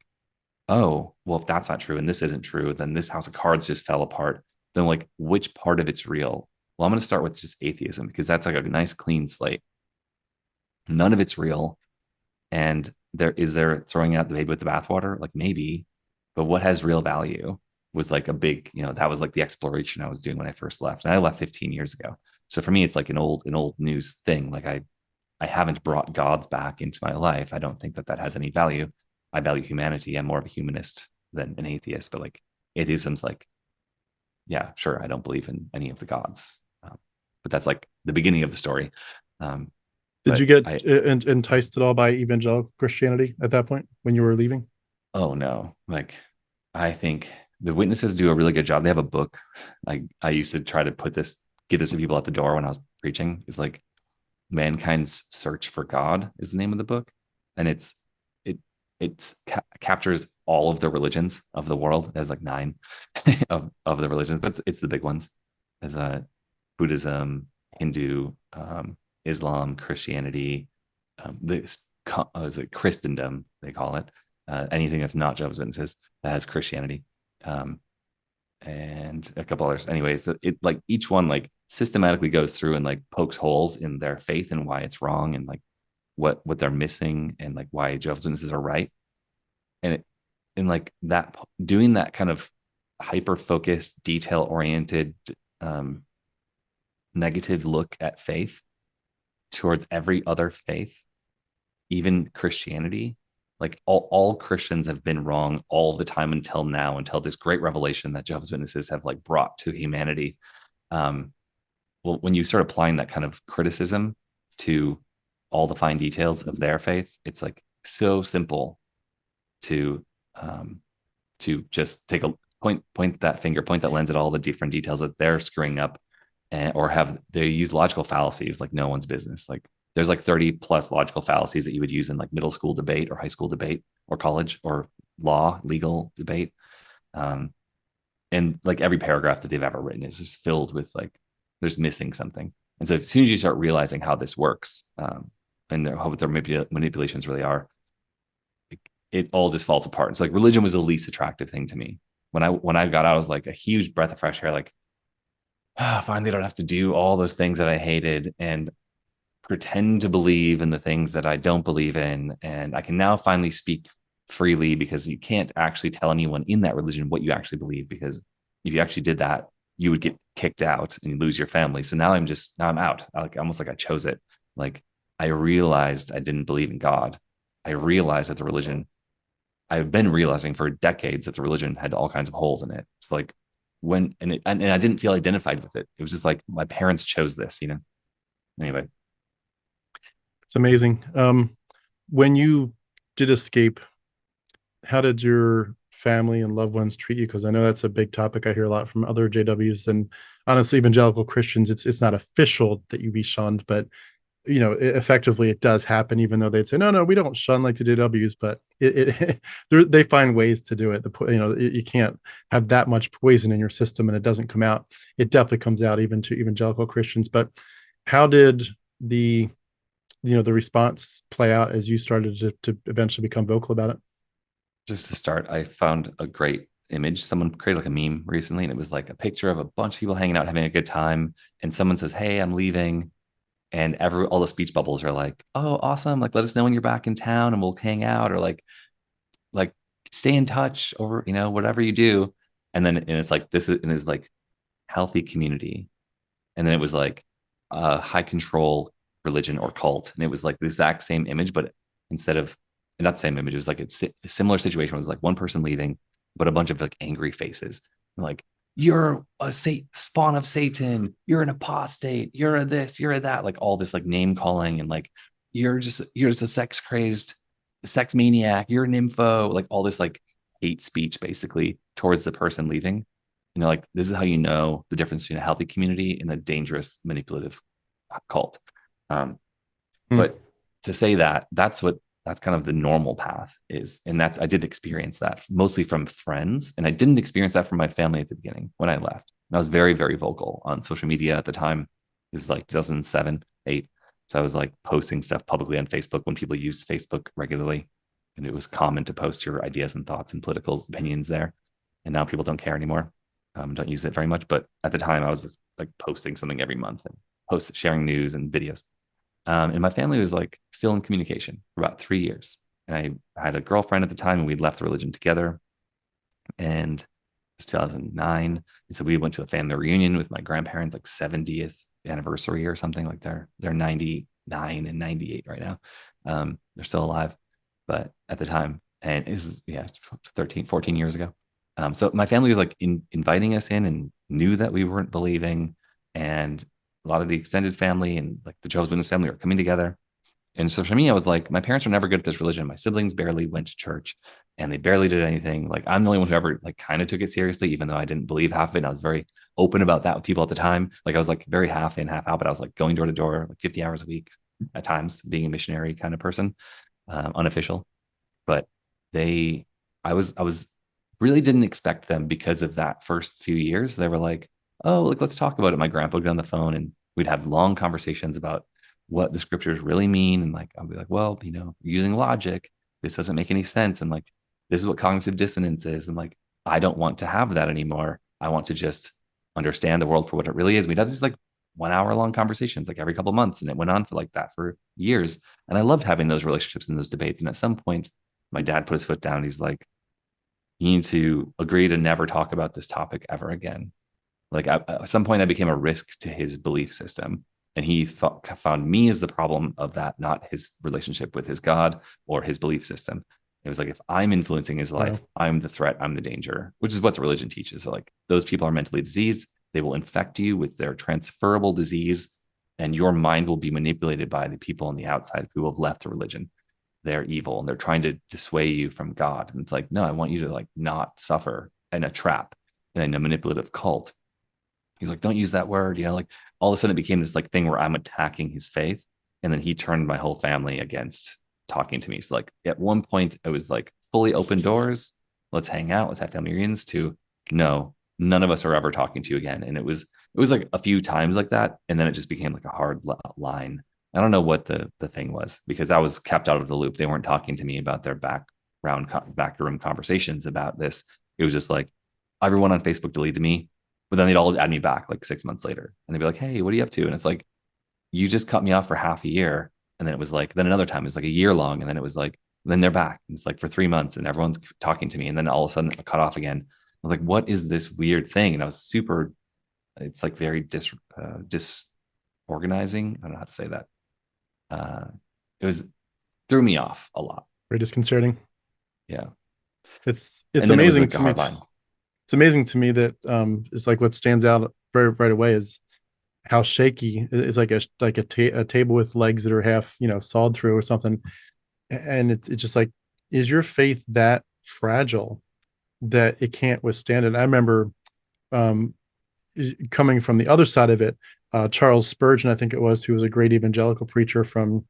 oh, well, if that's not true and this isn't true, then this house of cards just fell apart. Then like, which part of it's real? Well, I'm going to start with just atheism, because that's like a nice clean slate. None of it's real. And they're throwing out the baby with the bathwater? Like maybe, but what has real value was like a big, that was like the exploration I was doing when I first left. And I left 15 years ago. So for me, it's like an old news thing. Like I haven't brought gods back into my life. I don't think that has any value. I value humanity. I'm more of a humanist than an atheist, but like atheism's like, yeah, sure, I don't believe in any of the gods. But that's like the beginning of the story. Did you get enticed at all by evangelical Christianity at that point when you were leaving? Oh no. Like I think the witnesses do a really good job. They have a book. I used to try to give this to people at the door when I was preaching. Is like Mankind's Search for God is the name of the book. And it captures all of the religions of the world. There's like 9 of the religions, but it's the big ones. There's Buddhism, Hindu, Islam, Christianity, is it Christendom, they call it. Anything that's not Jehovah's Witnesses that has Christianity, and a couple others. Anyways, it like each one like systematically goes through and like pokes holes in their faith and why it's wrong, and like what they're missing, and like why Jehovah's Witnesses are right. And like that, doing that kind of hyper focused, detail oriented, negative look at faith towards every other faith, even Christianity. Like all Christians have been wrong all the time until now, until this great revelation that Jehovah's Witnesses have like brought to humanity. Well, when you start applying that kind of criticism to all the fine details of their faith, it's like so simple to just take a point that finger, point that lens at all the different details that they're screwing up, or they use logical fallacies like no one's business. Like there's like 30 plus logical fallacies that you would use in like middle school debate or high school debate or college or legal debate. And like every paragraph that they've ever written is just filled with like, there's missing something. And so as soon as you start realizing how this works, and what their manipulations really are, it all just falls apart. It's like religion was the least attractive thing to me. When I got out, I was like a huge breath of fresh air, like, finally I don't have to do all those things that I hated and pretend to believe in the things that I don't believe in. And I can now finally speak freely, because you can't actually tell anyone in that religion what you actually believe, because if you actually did that, you would get kicked out and you lose your family. So now I'm out. Like almost like I chose it. Like I realized I didn't believe in God. I realized that the religion I've been realizing for decades that the religion had all kinds of holes in it. It's like and I didn't feel identified with it. It was just like my parents chose this, you know. Anyway, It's amazing. When you did escape, how did your family and loved ones treat you? Because I know that's a big topic. I hear a lot from other JWs and honestly evangelical Christians. It's not official that you be shunned, but effectively it does happen, even though they'd say, no, we don't shun like the JWs, but they find ways to do it. You can't have that much poison in your system and it doesn't come out. It definitely comes out even to evangelical Christians. But how did the response play out as you started to eventually become vocal about it? just to start, I found a great image. Someone created like a meme recently, and it was like a picture of a bunch of people hanging out, having a good time. And someone says, "Hey, I'm leaving." And all the speech bubbles are like, "Oh, awesome. Like, let us know when you're back in town and we'll hang out," or like stay in touch over, whatever you do. And it's like, like healthy community. And then it was like high control religion or cult. And it was like the exact same image, but instead of not the same image, it was like a similar situation. It was like one person leaving, but a bunch of like angry faces. Like, you're a spawn of Satan, you're an apostate, you're a this, you're a that, like all this like name calling, and like you're just a sex crazed sex maniac, you're an info, like all this like hate speech basically towards the person leaving. Like, this is how you know the difference between a healthy community and a dangerous manipulative cult. But to say that's kind of the normal path is. And I did experience that mostly from friends. And I didn't experience that from my family at the beginning when I left. And I was very, very vocal on social media at the time. It was like 2007, 8. So I was like posting stuff publicly on Facebook when people used Facebook regularly. And it was common to post your ideas and thoughts and political opinions there. And now people don't care anymore. Don't use it very much. But at the time, I was like posting something every month and sharing news and videos. And my family was like still in communication for about 3 years. And I had a girlfriend at the time, and we'd left the religion together. And it was 2009. And so we went to a family reunion with my grandparents, like 70th anniversary or something. Like they're 99 and 98 right now. They're still alive, but at the time, and it was 14 years ago. So my family was like inviting us in and knew that we weren't believing. And a lot of the extended family and like the Jehovah's Witness family were coming together. And so for me, I was like, my parents were never good at this religion. My siblings barely went to church and they barely did anything. Like, I'm the only one who ever like kind of took it seriously, even though I didn't believe half of it. And I was very open about that with people at the time. Like, I was like very half in, half out, but I was like going door to door, like 50 hours a week at times, being a missionary kind of person, unofficial. But I was really didn't expect them because of that first few years. They were like, "Oh, like, let's talk about it." My grandpa would get on the phone and we'd have long conversations about what the scriptures really mean. And like, I'll be like, "Well, using logic, this doesn't make any sense. And like, this is what cognitive dissonance is." And like, I don't want to have that anymore. I want to just understand the world for what it really is. We'd have these like 1 hour long conversations like every couple of months. And it went on for like that for years. And I loved having those relationships and those debates. And at some point, my dad put his foot down. He's like, "You need to agree to never talk about this topic ever again." Like, at some point, I became a risk to his belief system. And he found me as the problem of that, not his relationship with his God or his belief system. It was like, if I'm influencing his life, I'm the threat, I'm the danger, which is what the religion teaches. So like, those people are mentally diseased. They will infect you with their transferable disease, and your mind will be manipulated by the people on the outside who have left the religion. They're evil and they're trying to dissuade you from God. And it's like, no, I want you to like not suffer in a trap and in a manipulative cult. He's like, "Don't use that word." Like, all of a sudden it became this like thing where I'm attacking his faith. And then he turned my whole family against talking to me. So like, at one point it was like fully open doors. Let's hang out. Let's have family reunions, to no, none of us are ever talking to you again. And it was like a few times like that. And then it just became like a hard line. I don't know what the thing was, because I was kept out of the loop. They weren't talking to me about their backroom conversations about this. It was just like, everyone on Facebook deleted me, but then they'd all add me back like 6 months later. And they'd be like, "Hey, what are you up to?" And it's like, you just cut me off for half a year. And then it was like, then another time it was like a year long. And then it was like, then they're back. And it's like for 3 months and everyone's talking to me. And then all of a sudden I cut off again. I was like, what is this weird thing? And I was it's like very disorganizing. I don't know how to say that. It threw me off a lot. Very disconcerting. Yeah. It's And then it was amazing like a to me. hard line. It's amazing to me that it's like what stands out right away is how shaky it's like a table with legs that are half sawed through or something, and it's just like, is your faith that fragile that it can't withstand it? I remember um, coming from the other side of it, Charles Spurgeon, I think it was, who was a great evangelical preacher from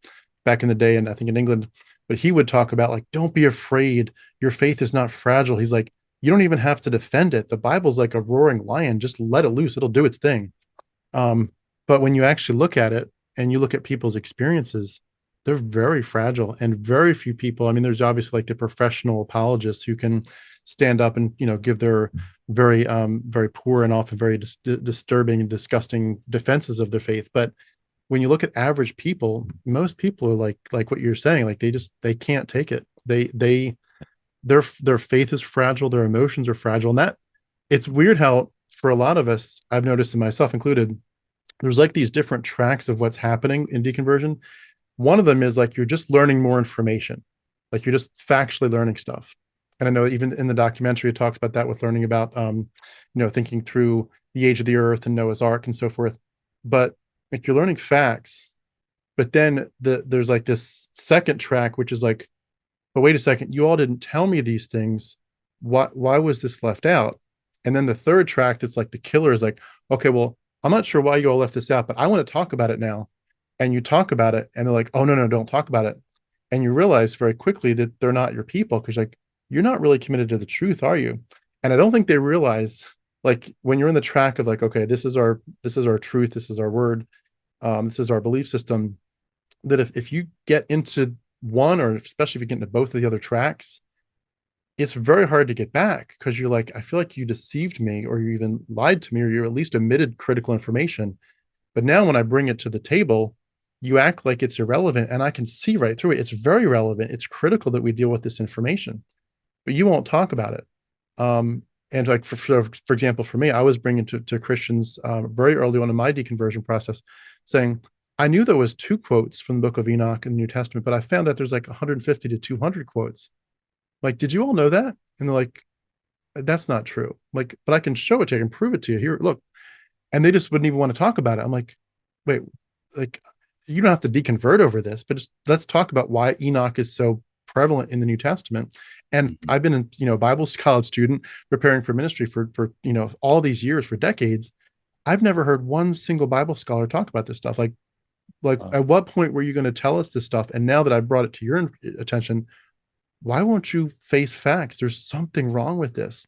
back in the day, and I think in England, but he would talk about like, don't be afraid, your faith is not fragile. He's like, you don't even have to defend it. The Bible's like a roaring lion, just let it loose, it'll do its thing. Um, but when you actually look at it and you look at people's experiences, they're very fragile, and very few people. I mean, there's obviously like the professional apologists who can stand up and give their very poor and often very disturbing and disgusting defenses of their faith. But when you look at average people, most people are like what you're saying, like they can't take it. Their faith is fragile, their emotions are fragile, and that it's weird how for a lot of us, I've noticed, and myself included, there's like these different tracks of what's happening in deconversion. One of them is like you're just learning more information, like you're just factually learning stuff. And I know even in the documentary it talks about that, with learning about thinking through the age of the earth and Noah's Ark and so forth. But like you're learning facts, but then there's like this second track which is like, but wait a second, you all didn't tell me these things. Why was this left out? And then the third track that's like the killer is like, okay, well, I'm not sure why you all left this out, but I want to talk about it now. And you talk about it, and they're like, oh, no, don't talk about it. And you realize very quickly that they're not your people, because like, you're not really committed to the truth, are you? And I don't think they realize, like, when you're in the track of like, okay, this is our truth, this is our word, this is our belief system, that if you get into one, or especially if you get into both of the other tracks, it's very hard to get back, because you're like, I feel like you deceived me, or you even lied to me, or you at least omitted critical information. But now when I bring it to the table, you act like it's irrelevant, and I can see right through it. It's very relevant. It's critical that we deal with this information, but you won't talk about it. And like for example, for me, I was bringing to Christians very early on in my deconversion process, saying, I knew there was 2 quotes from the book of Enoch in the New Testament, but I found out there's like 150 to 200 quotes. Like, did you all know that? And they're like, that's not true. Like, but I can show it to you, I can prove it to you. Here, look. And they just wouldn't even want to talk about it. I'm like, wait, like, you don't have to deconvert over this, but just let's talk about why Enoch is so prevalent in the New Testament. And I've been a Bible college student preparing for ministry for all these years, for decades. I've never heard one single Bible scholar talk about this stuff. Like at what point were you going to tell us this stuff? And now that I've brought it to your attention, why won't you face facts? There's something wrong with this.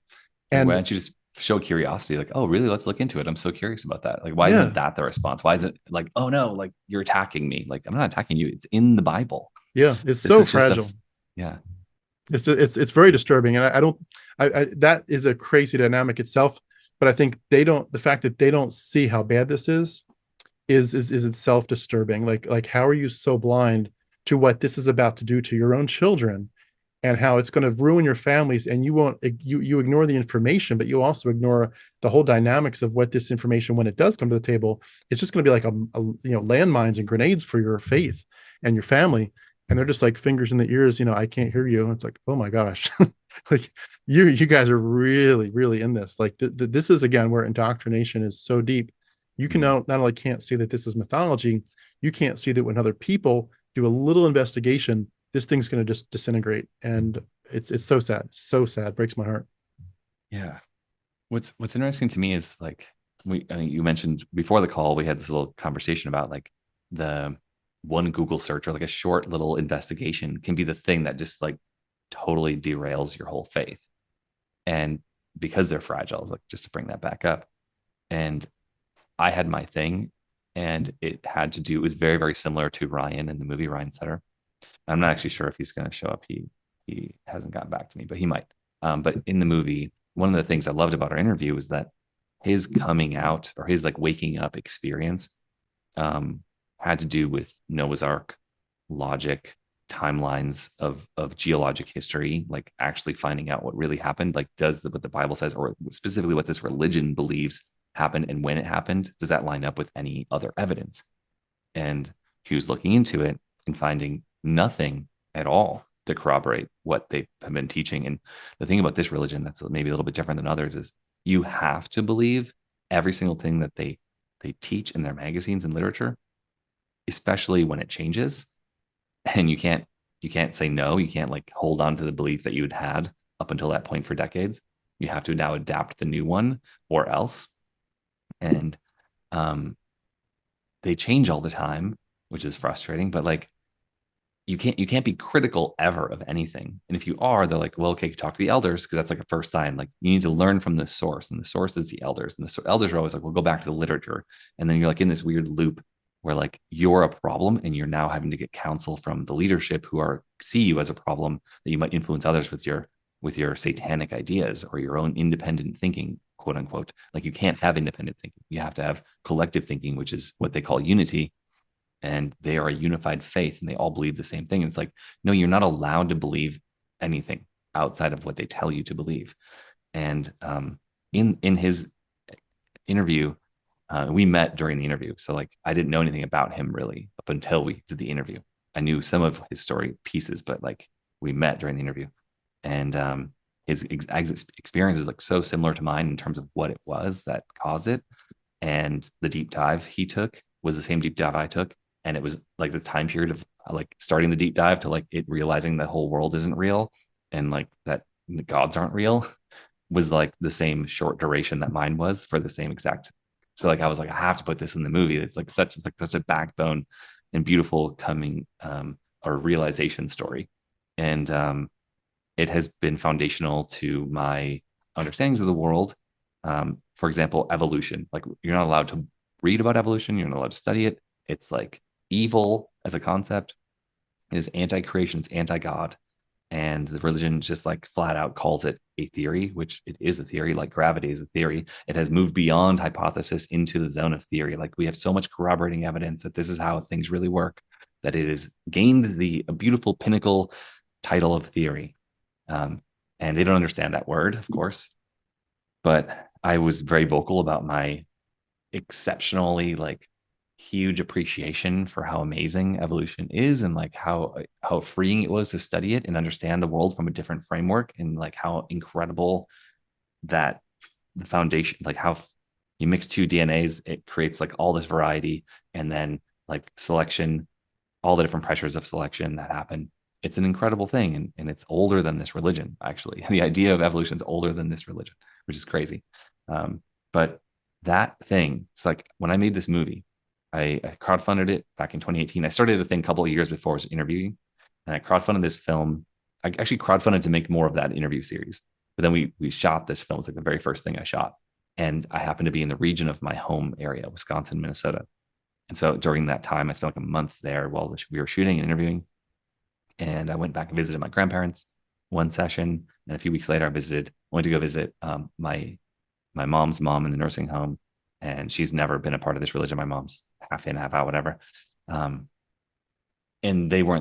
And why don't you just show curiosity? Like, oh, really? Let's look into it. I'm so curious about that. Like, why isn't that the response? Why is it like, oh no, like you're attacking me? Like, I'm not attacking you. It's in the Bible. Yeah, it's so fragile. Yeah, it's very disturbing, and I that is a crazy dynamic itself. But I think the fact that they don't see how bad this is itself disturbing. Like how are you so blind to what this is about to do to your own children, and how it's going to ruin your families, and you ignore the information, but you also ignore the whole dynamics of what this information, when it does come to the table, it's just going to be like a landmines and grenades for your faith and your family. And they're just like fingers in the ears, I can't hear you. And it's like, oh my gosh, like you guys are really, really in this. Like this is, again, where indoctrination is so deep. You can not only can't see that this is mythology, you can't see that when other people do a little investigation, this thing's going to just disintegrate. And it's so sad, breaks my heart. Yeah. What's interesting to me is like, you mentioned before the call, we had this little conversation about like the one Google search or like a short little investigation can be the thing that just like totally derails your whole faith. And because they're fragile, like, just to bring that back up. And I had my thing, and it was very, very similar to Ryan in the movie, Ryan Sutter. I'm not actually sure if he's going to show up. He hasn't gotten back to me, but he might. But in the movie, one of the things I loved about our interview was that his coming out, or his like waking up experience, had to do with Noah's Ark, logic, timelines of geologic history, like actually finding out what really happened. Like, what the Bible says, or specifically what this religion believes happened, and when it happened, does that line up with any other evidence? And he was looking into it and finding nothing at all to corroborate what they have been teaching. And the thing about this religion that's maybe a little bit different than others is you have to believe every single thing that they teach in their magazines and literature, especially when it changes. And you can't say no. You can't like hold on to the belief that you had up until that point for decades. You have to now adapt the new one or else. And they change all the time, which is frustrating, but like you can't be critical ever of anything. And if you are, they're like, well, okay, talk to the elders, because that's like a first sign. Like you need to learn from the source, and the source is the elders. And the elders are always like, well, go back to the literature. And then you're like in this weird loop where like you're a problem and you're now having to get counsel from the leadership who see you as a problem, that you might influence others with your satanic ideas or your own independent thinking, quote unquote. Like you can't have independent thinking. You have to have collective thinking, which is what they call unity. And they are a unified faith and they all believe the same thing. And it's like, no, you're not allowed to believe anything outside of what they tell you to believe. And in his interview, we met during the interview. So like, I didn't know anything about him really up until we did the interview. I knew some of his story pieces, but like we met during the interview. And his experience is like so similar to mine in terms of what it was that caused it. And the deep dive he took was the same deep dive I took. And it was like the time period of like starting the deep dive to like it realizing the whole world isn't real and like that the gods aren't real was like the same short duration that mine was for the same exact. So like I was like, I have to put this in the movie. It's like such a backbone and beautiful coming or realization story. And it has been foundational to my understandings of the world. For example, evolution. Like you're not allowed to read about evolution. You're not allowed to study it. It's like evil as a concept. It is anti-creation. It's anti-God. And the religion just like flat out calls it a theory, which it is a theory, like gravity is a theory. It has moved beyond hypothesis into the zone of theory. Like we have so much corroborating evidence that this is how things really work, that it has gained a beautiful pinnacle title of theory. And they don't understand that word, of course. But I was very vocal about my exceptionally like huge appreciation for how amazing evolution is and like how freeing it was to study it and understand the world from a different framework, and like how incredible that the foundation, like how you mix two DNAs, it creates like all this variety, and then like selection, all the different pressures of selection that happen. It's an incredible thing, and it's older than this religion. Actually, the idea of evolution is older than this religion, which is crazy. But that thing, it's like when I made this movie, I crowdfunded it back in 2018. I started a thing a couple of years before I was interviewing, and I crowdfunded this film. I actually crowdfunded to make more of that interview series, but then we shot this film. It's like the very first thing I shot, and I happened to be in the region of my home area, Wisconsin, Minnesota. And so during that time, I spent like a month there while we were shooting and interviewing. And I went back and visited my grandparents one session, and a few weeks later, I went to go visit my mom's mom in the nursing home. And she's never been a part of this religion. My mom's half in, half out, whatever. And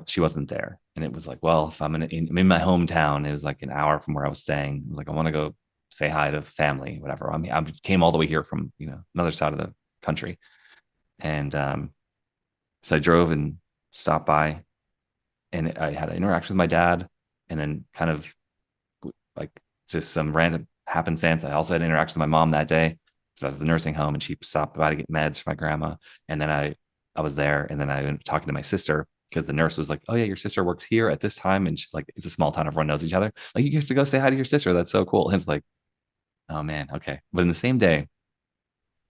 she wasn't there. And it was like, well, if I'm in my hometown, it was like an hour from where I was staying. I was like, I want to go say hi to family, whatever. I mean, I came all the way here from, another side of the country. And so I drove and stopped by, and I had an interaction with my dad, and then kind of like just some random happenstance. I also had an interaction with my mom that day, because I was at the nursing home and she stopped by to get meds for my grandma. And then I was there, and then I went talking to my sister, because the nurse was like, oh yeah, your sister works here at this time. And like, it's a small town. Everyone knows each other. Like, you have to go say hi to your sister. That's so cool. And it's like, oh man. Okay. But in the same day,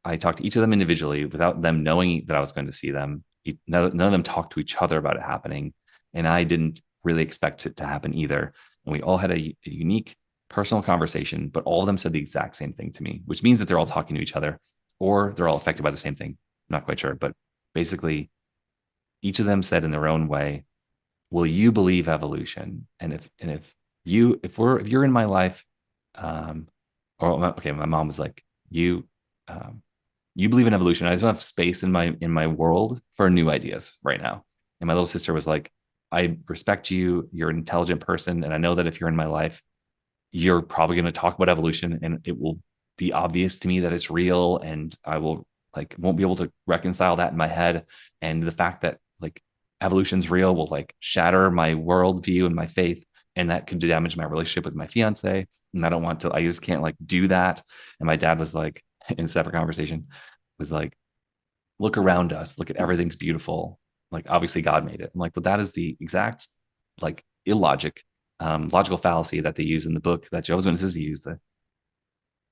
I talked to each of them individually without them knowing that I was going to see them. None of them talked to each other about it happening. And I didn't really expect it to happen either. And we all had a unique personal conversation, but all of them said the exact same thing to me, which means that they're all talking to each other, or they're all affected by the same thing. I'm not quite sure, but basically each of them said in their own way, will you believe evolution? And if you're in my life, my mom was like, you believe in evolution. I just don't have space in my world for new ideas right now. And my little sister was like, I respect you. You're an intelligent person. And I know that if you're in my life, you're probably going to talk about evolution, and it will be obvious to me that it's real. And I won't be able to reconcile that in my head. And the fact that like evolution's real will like shatter my worldview and my faith, and that could damage my relationship with my fiance. And I don't want to, I just can't like do that. And my dad was like, in a separate conversation, was like, look around us, look at everything's beautiful. Like, obviously God made it. I'm like, but that is the exact like logical fallacy that they use in the book that Jehovah's Witnesses use, the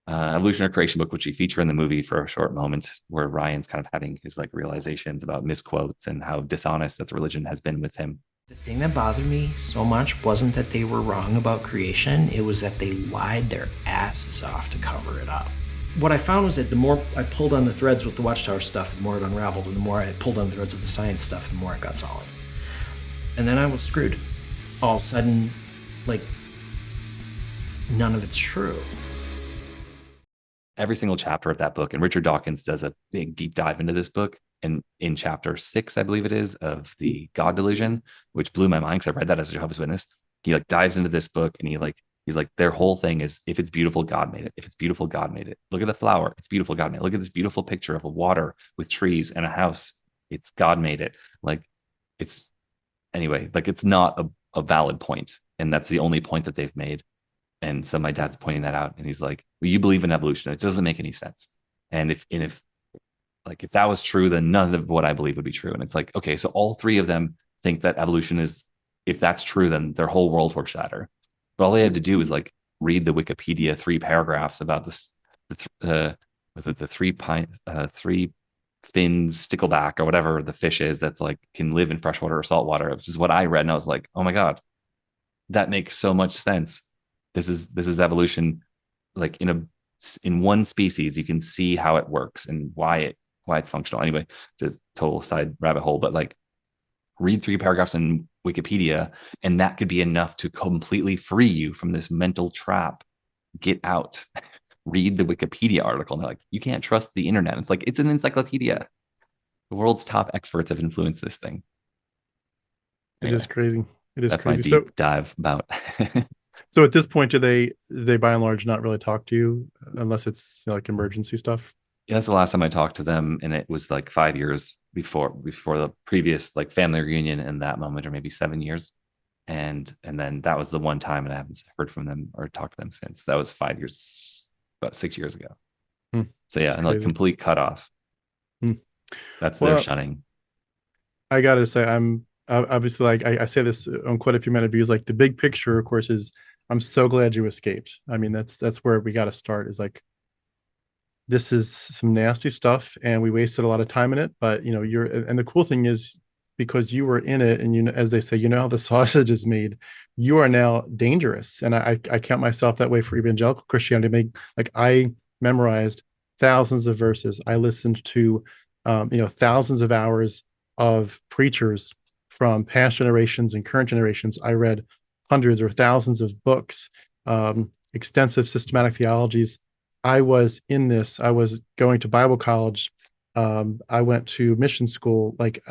evolutionary creation book, which we feature in the movie for a short moment, where Ryan's kind of having his like realizations about misquotes and how dishonest that the religion has been with him. The thing that bothered me so much wasn't that they were wrong about creation, it was that they lied their asses off to cover it up. What I found was that the more I pulled on the threads with the Watchtower stuff, the more it unraveled, and the more I pulled on the threads of the science stuff, the more it got solid. And then I was screwed. All of a sudden, like, none of it's true. Every single chapter of that book, and Richard Dawkins does a big deep dive into this book, and in chapter 6, I believe it is, of the God delusion, which blew my mind because I read that as a Jehovah's Witness. He like dives into this book, and he's like, their whole thing is, if it's beautiful, God made it. If it's beautiful, God made it. Look at the flower. It's beautiful. God made it. Look at this beautiful picture of a water with trees and a house. It's God made it. Like, it's anyway, like it's not a valid point. And that's the only point that they've made. And so my dad's pointing that out, and he's like, well, you believe in evolution. It doesn't make any sense. And if that was true, then none of what I believe would be true. And it's like, okay, so all three of them think that evolution is, if that's true, then their whole world will shatter. But all they had to do is like read the Wikipedia 3 paragraphs about this, was it the three fin stickleback or whatever the fish is that's like can live in freshwater or saltwater, which is what I read. And I was like, oh my God, that makes so much sense. This is evolution. Like in one species, you can see how it works and why it's functional. Anyway, just total side rabbit hole, but like read 3 paragraphs in Wikipedia, and that could be enough to completely free you from this mental trap. Get out. Read the Wikipedia article. And they're like, you can't trust the internet. It's like, it's an encyclopedia. The world's top experts have influenced this thing. Anyway, it is crazy. It is that's crazy. my deep dive about. So at this point, do they by and large not really talk to you unless it's like emergency stuff? Yeah, that's the last time I talked to them, and it was like 5 years before the previous like family reunion in that moment, or maybe 7 years. And then that was the one time, and I haven't heard from them or talked to them since. That was 5 years, about 6 years ago. So yeah, and like complete cutoff. That's their shunning. I gotta say, I'm obviously, like I say this on quite a few minute views, like the big picture, of course, is I'm so glad you escaped. I mean, that's where we got to start, is like, this is some nasty stuff and we wasted a lot of time in it, but and the cool thing is, because you were in it, and as they say, how the sausage is made, you are now dangerous. And I count myself that way for evangelical Christianity. I memorized thousands of verses. I listened to thousands of hours of preachers from past generations and current generations. I read hundreds or thousands of books, extensive systematic theologies. I was in this. I was going to Bible college. I went to mission school. Like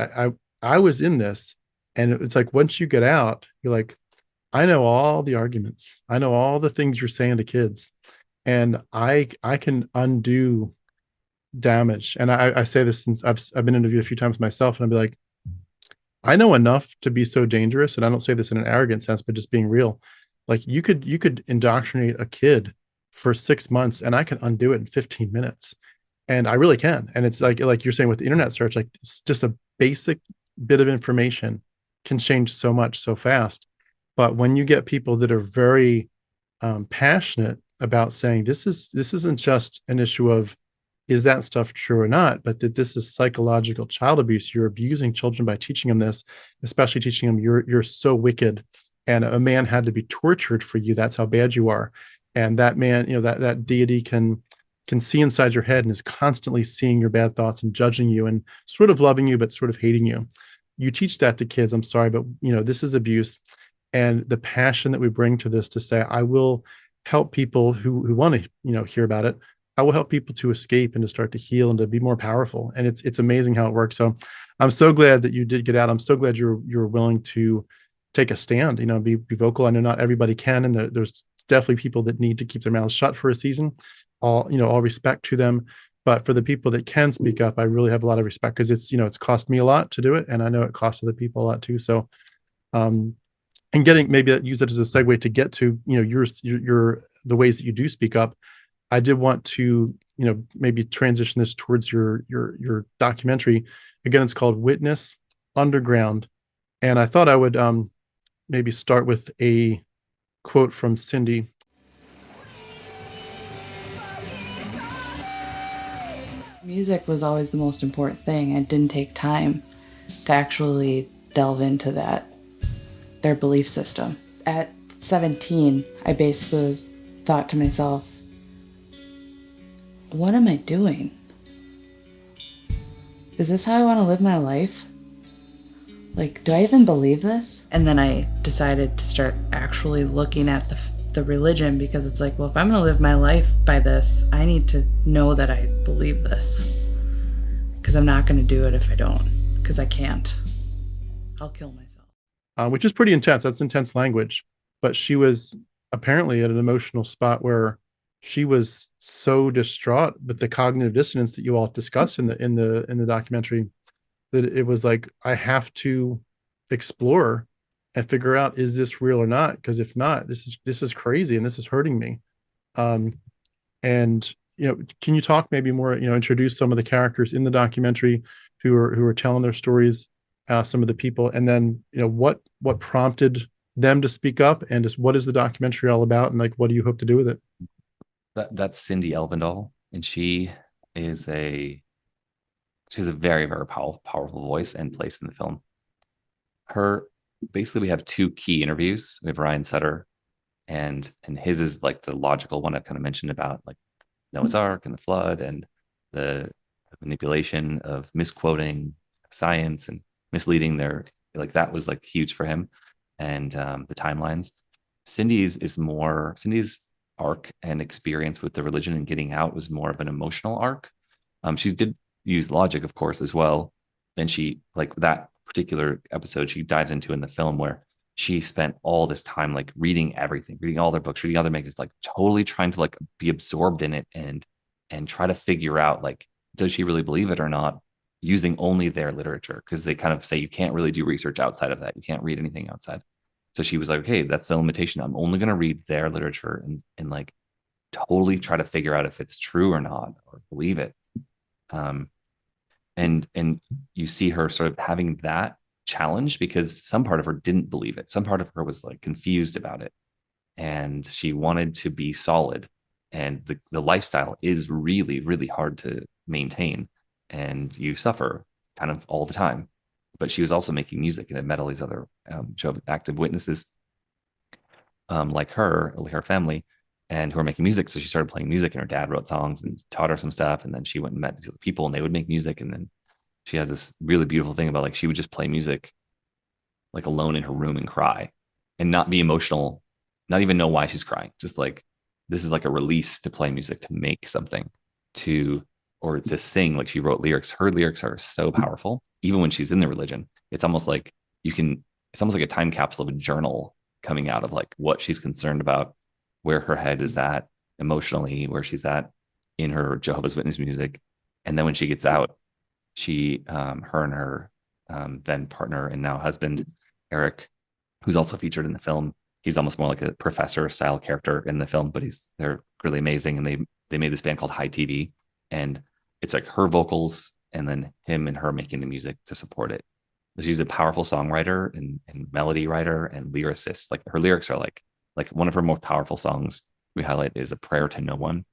I was in this, and it's like, once you get out, you're like, I know all the arguments. I know all the things you're saying to kids, and I can undo damage. And I say this since I've been interviewed a few times myself, and I'd be like, I know enough to be so dangerous. And I don't say this in an arrogant sense, but just being real. Like you could indoctrinate a kid for 6 months, and I can undo it in 15 minutes. And I really can. And it's like you're saying with the internet search, like it's just a basic bit of information can change so much so fast. But when you get people that are very passionate about saying this isn't just an issue of, is that stuff true or not, but that this is psychological child abuse. You're abusing children by teaching them this, especially teaching them you're so wicked, and a man had to be tortured for you. That's how bad you are. And that man, that deity can see inside your head and is constantly seeing your bad thoughts and judging you and sort of loving you, but sort of hating you. You teach that to kids. I'm sorry, but this is abuse. And the passion that we bring to this, to say, I will help people who want to, hear about it. I will help people to escape and to start to heal and to be more powerful. And it's amazing how it works. So I'm so glad that you did get out. I'm so glad you're willing to take a stand, be vocal. I know not everybody can, and there's definitely people that need to keep their mouths shut for a season. All respect to them, But for the people that can speak up, I really have a lot of respect, because it's cost me a lot to do it, and I know it costs other people a lot too. So um and maybe use it as a segue to get to your the ways that you do speak up. I did want to maybe transition this towards your documentary. Again, it's called Witness Underground, and I thought I would maybe start with a quote from Cindy. Music was always the most important thing. It didn't take time to actually delve into their belief system. At 17, I basically thought to myself, what am I doing? Is this how I want to live my life? Like, do I even believe this? And then I decided to start actually looking at the religion, because it's like, well, if I'm going to live my life by this, I need to know that I believe this. Because I'm not going to do it if I don't, because I can't. I'll kill myself. Which is pretty intense. That's intense language. But she was apparently at an emotional spot where she was so distraught with the cognitive dissonance that you all discuss in the documentary, that it was like, I have to explore and figure out, is this real or not? Because if not, this is crazy, and this is hurting me. And can you talk maybe more, introduce some of the characters in the documentary who are telling their stories, some of the people, and then what prompted them to speak up, and just what is the documentary all about, and like, what do you hope to do with it? That's Cindy Elvendahl, and she has a very, very powerful voice and place in the film. Basically, we have two key interviews. We have Ryan Sutter, and his is like the logical one I kind of mentioned about, like Noah's Ark and the flood, and the manipulation of misquoting science and misleading like that was like huge for him, and the timelines. Cindy's arc and experience with the religion and getting out was more of an emotional arc. She did use logic, of course, as well. And she, like that particular episode, she dives into in the film, where she spent all this time like reading everything, reading all their books, reading other magazines, like totally trying to like be absorbed in it and try to figure out, like, does she really believe it or not, using only their literature, because they kind of say you can't really do research outside of that. You can't read anything outside. So she was like, okay, that's the limitation. I'm only going to read their literature and like totally try to figure out if it's true or not, or believe it. And you see her sort of having that challenge, because some part of her didn't believe it. Some part of her was like confused about it, and she wanted to be solid. And the lifestyle is really, really hard to maintain, and you suffer kind of all the time. But she was also making music and had met all these other active witnesses like her family, and who were making music. So she started playing music, and her dad wrote songs and taught her some stuff. And then she went and met these other people, and they would make music. And then she has this really beautiful thing about, like, she would just play music like alone in her room and cry and not be emotional, not even know why she's crying. Just like, this is like a release to play music, to make something, or to sing. Like, she wrote lyrics. Her lyrics are so powerful. Even when she's in the religion, it's almost like it's almost like a time capsule of a journal coming out of like what she's concerned about, where her head is at emotionally, where she's at in her Jehovah's Witness music. And then when she gets out, her and her then partner and now husband, Eric, who's also featured in the film, he's almost more like a professor style character in the film, but they're really amazing. And they made this band called High TV, and it's like her vocals and then him and her making the music to support it. She's a powerful songwriter and melody writer and lyricist. Like, her lyrics are like one of her most powerful songs we highlight is A Prayer to No One.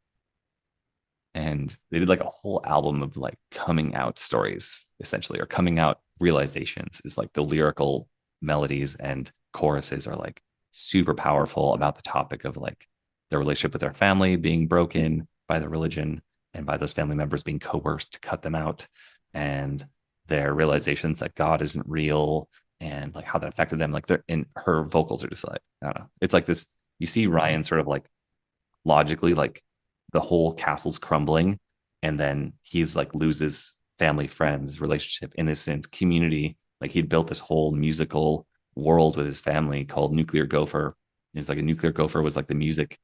And they did like a whole album of like coming out stories, essentially, or coming out realizations. Is like the lyrical melodies and choruses are like super powerful about the topic of like their relationship with their family being broken by the religion, and by those family members being coerced to cut them out, and their realizations that God isn't real, and like how that affected them. Like, her vocals are just like, I don't know. It's like this, you see Ryan sort of like logically, like the whole castle's crumbling, and then he's like loses family, friends, relationship, innocence, community. Like, he'd built this whole musical world with his family called Nuclear Gopher. It's like a nuclear gopher was like the music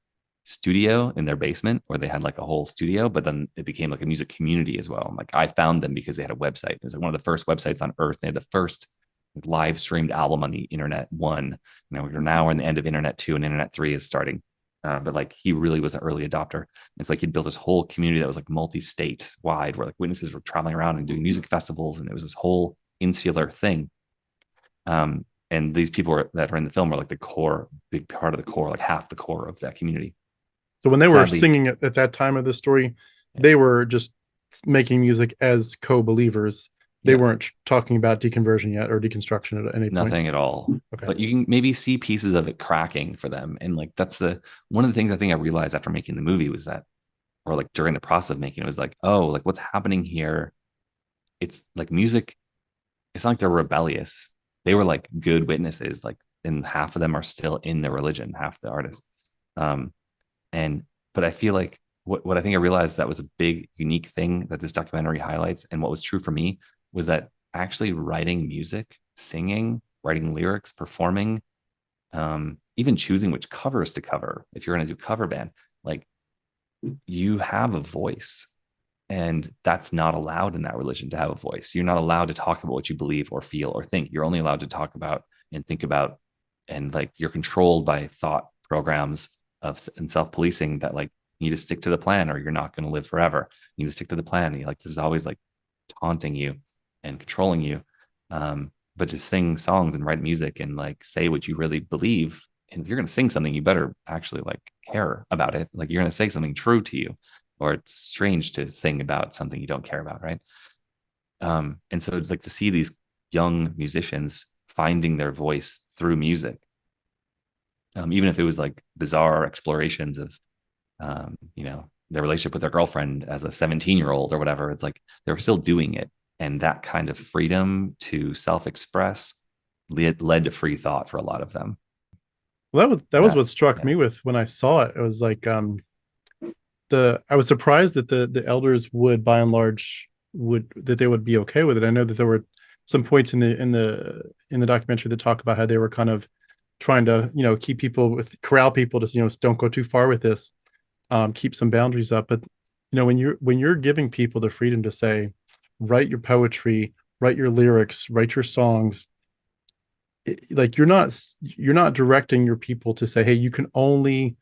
studio in their basement, where they had like a whole studio, but then it became like a music community as well. Like I found them because they had a website. It was like one of the first websites on earth. They had the first live streamed album on the internet one. We're now in the end of internet 2 and internet 3 is starting. But like he really was an early adopter. It's like he'd built this whole community that was like multi-state wide, where like witnesses were traveling around and doing music festivals, and it was this whole insular thing. And these people that are in the film were like the core, big part of the core, like half the core of that community. So when they were singing at that time of the story, they were just making music as co-believers. They weren't talking about deconversion yet or deconstruction at any point. Nothing at all. Okay. But you can maybe see pieces of it cracking for them. And like that's one of the things I think I realized after making the movie was that, or like during the process of making it, was like, oh, like what's happening here? It's like music. It's not like they're rebellious. They were like good witnesses. Like, and half of them are still in their religion, half the artists. But I feel like what I think I realized that was a big, unique thing that this documentary highlights, and what was true for me, was that actually writing music, singing, writing lyrics, performing, even choosing which covers to cover, if you're going to do cover band, like you have a voice, and that's not allowed in that religion to have a voice. You're not allowed to talk about what you believe or feel or think. You're only allowed to talk about and think about, and like you're controlled by thought programs and self-policing that like you need to stick to the plan or you're not going to live forever. You need to stick to the plan. And you're like, this is always like taunting you and controlling you. But to sing songs and write music and like say what you really believe. And if you're going to sing something, you better actually like care about it. Like you're going to say something true to you, or it's strange to sing about something you don't care about. Right. And so it's like to see these young musicians finding their voice through music, even if it was like bizarre explorations of, their relationship with their girlfriend as a 17-year-old or whatever. It's like they were still doing it. And that kind of freedom to self-express led to free thought for a lot of them. Well, that was what struck me with when I saw it. It was like I was surprised that the elders would, by and large, that they would be okay with it. I know that there were some points in the documentary that talk about how they were kind of trying to keep people corral people to don't go too far with this, keep some boundaries up. But when you're giving people the freedom to say, write your poetry, write your lyrics, write your songs, like you're not directing your people to say, hey, you can only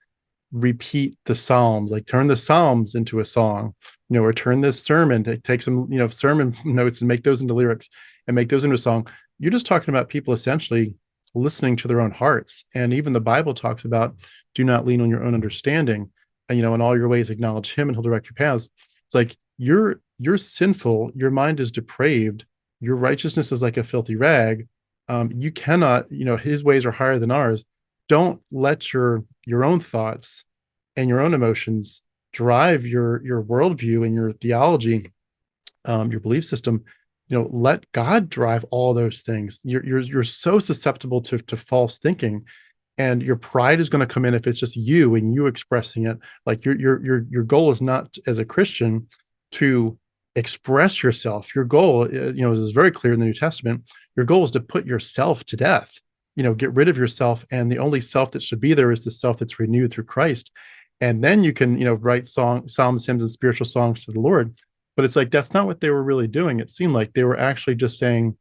repeat the Psalms, like turn the Psalms into a song, or turn this sermon, take some sermon notes and make those into lyrics and make those into a song. You're just talking about people essentially listening to their own hearts. And even the Bible talks about, do not lean on your own understanding, and in all your ways acknowledge him and he'll direct your paths. It's like you're sinful, your mind is depraved, your righteousness is like a filthy rag. You cannot, his ways are higher than ours. Don't let your own thoughts and your own emotions drive your worldview and your theology, your belief system. Let God drive all those things. You're so susceptible to false thinking, and your pride is going to come in if it's just you and you expressing it. Like your goal is not, as a Christian, to express yourself. Your goal, is very clear in the New Testament. Your goal is to put yourself to death. Get rid of yourself, and the only self that should be there is the self that's renewed through Christ. And then you can, write psalms, hymns, and spiritual songs to the Lord. But it's like that's not what they were really doing. It seemed like they were actually just saying,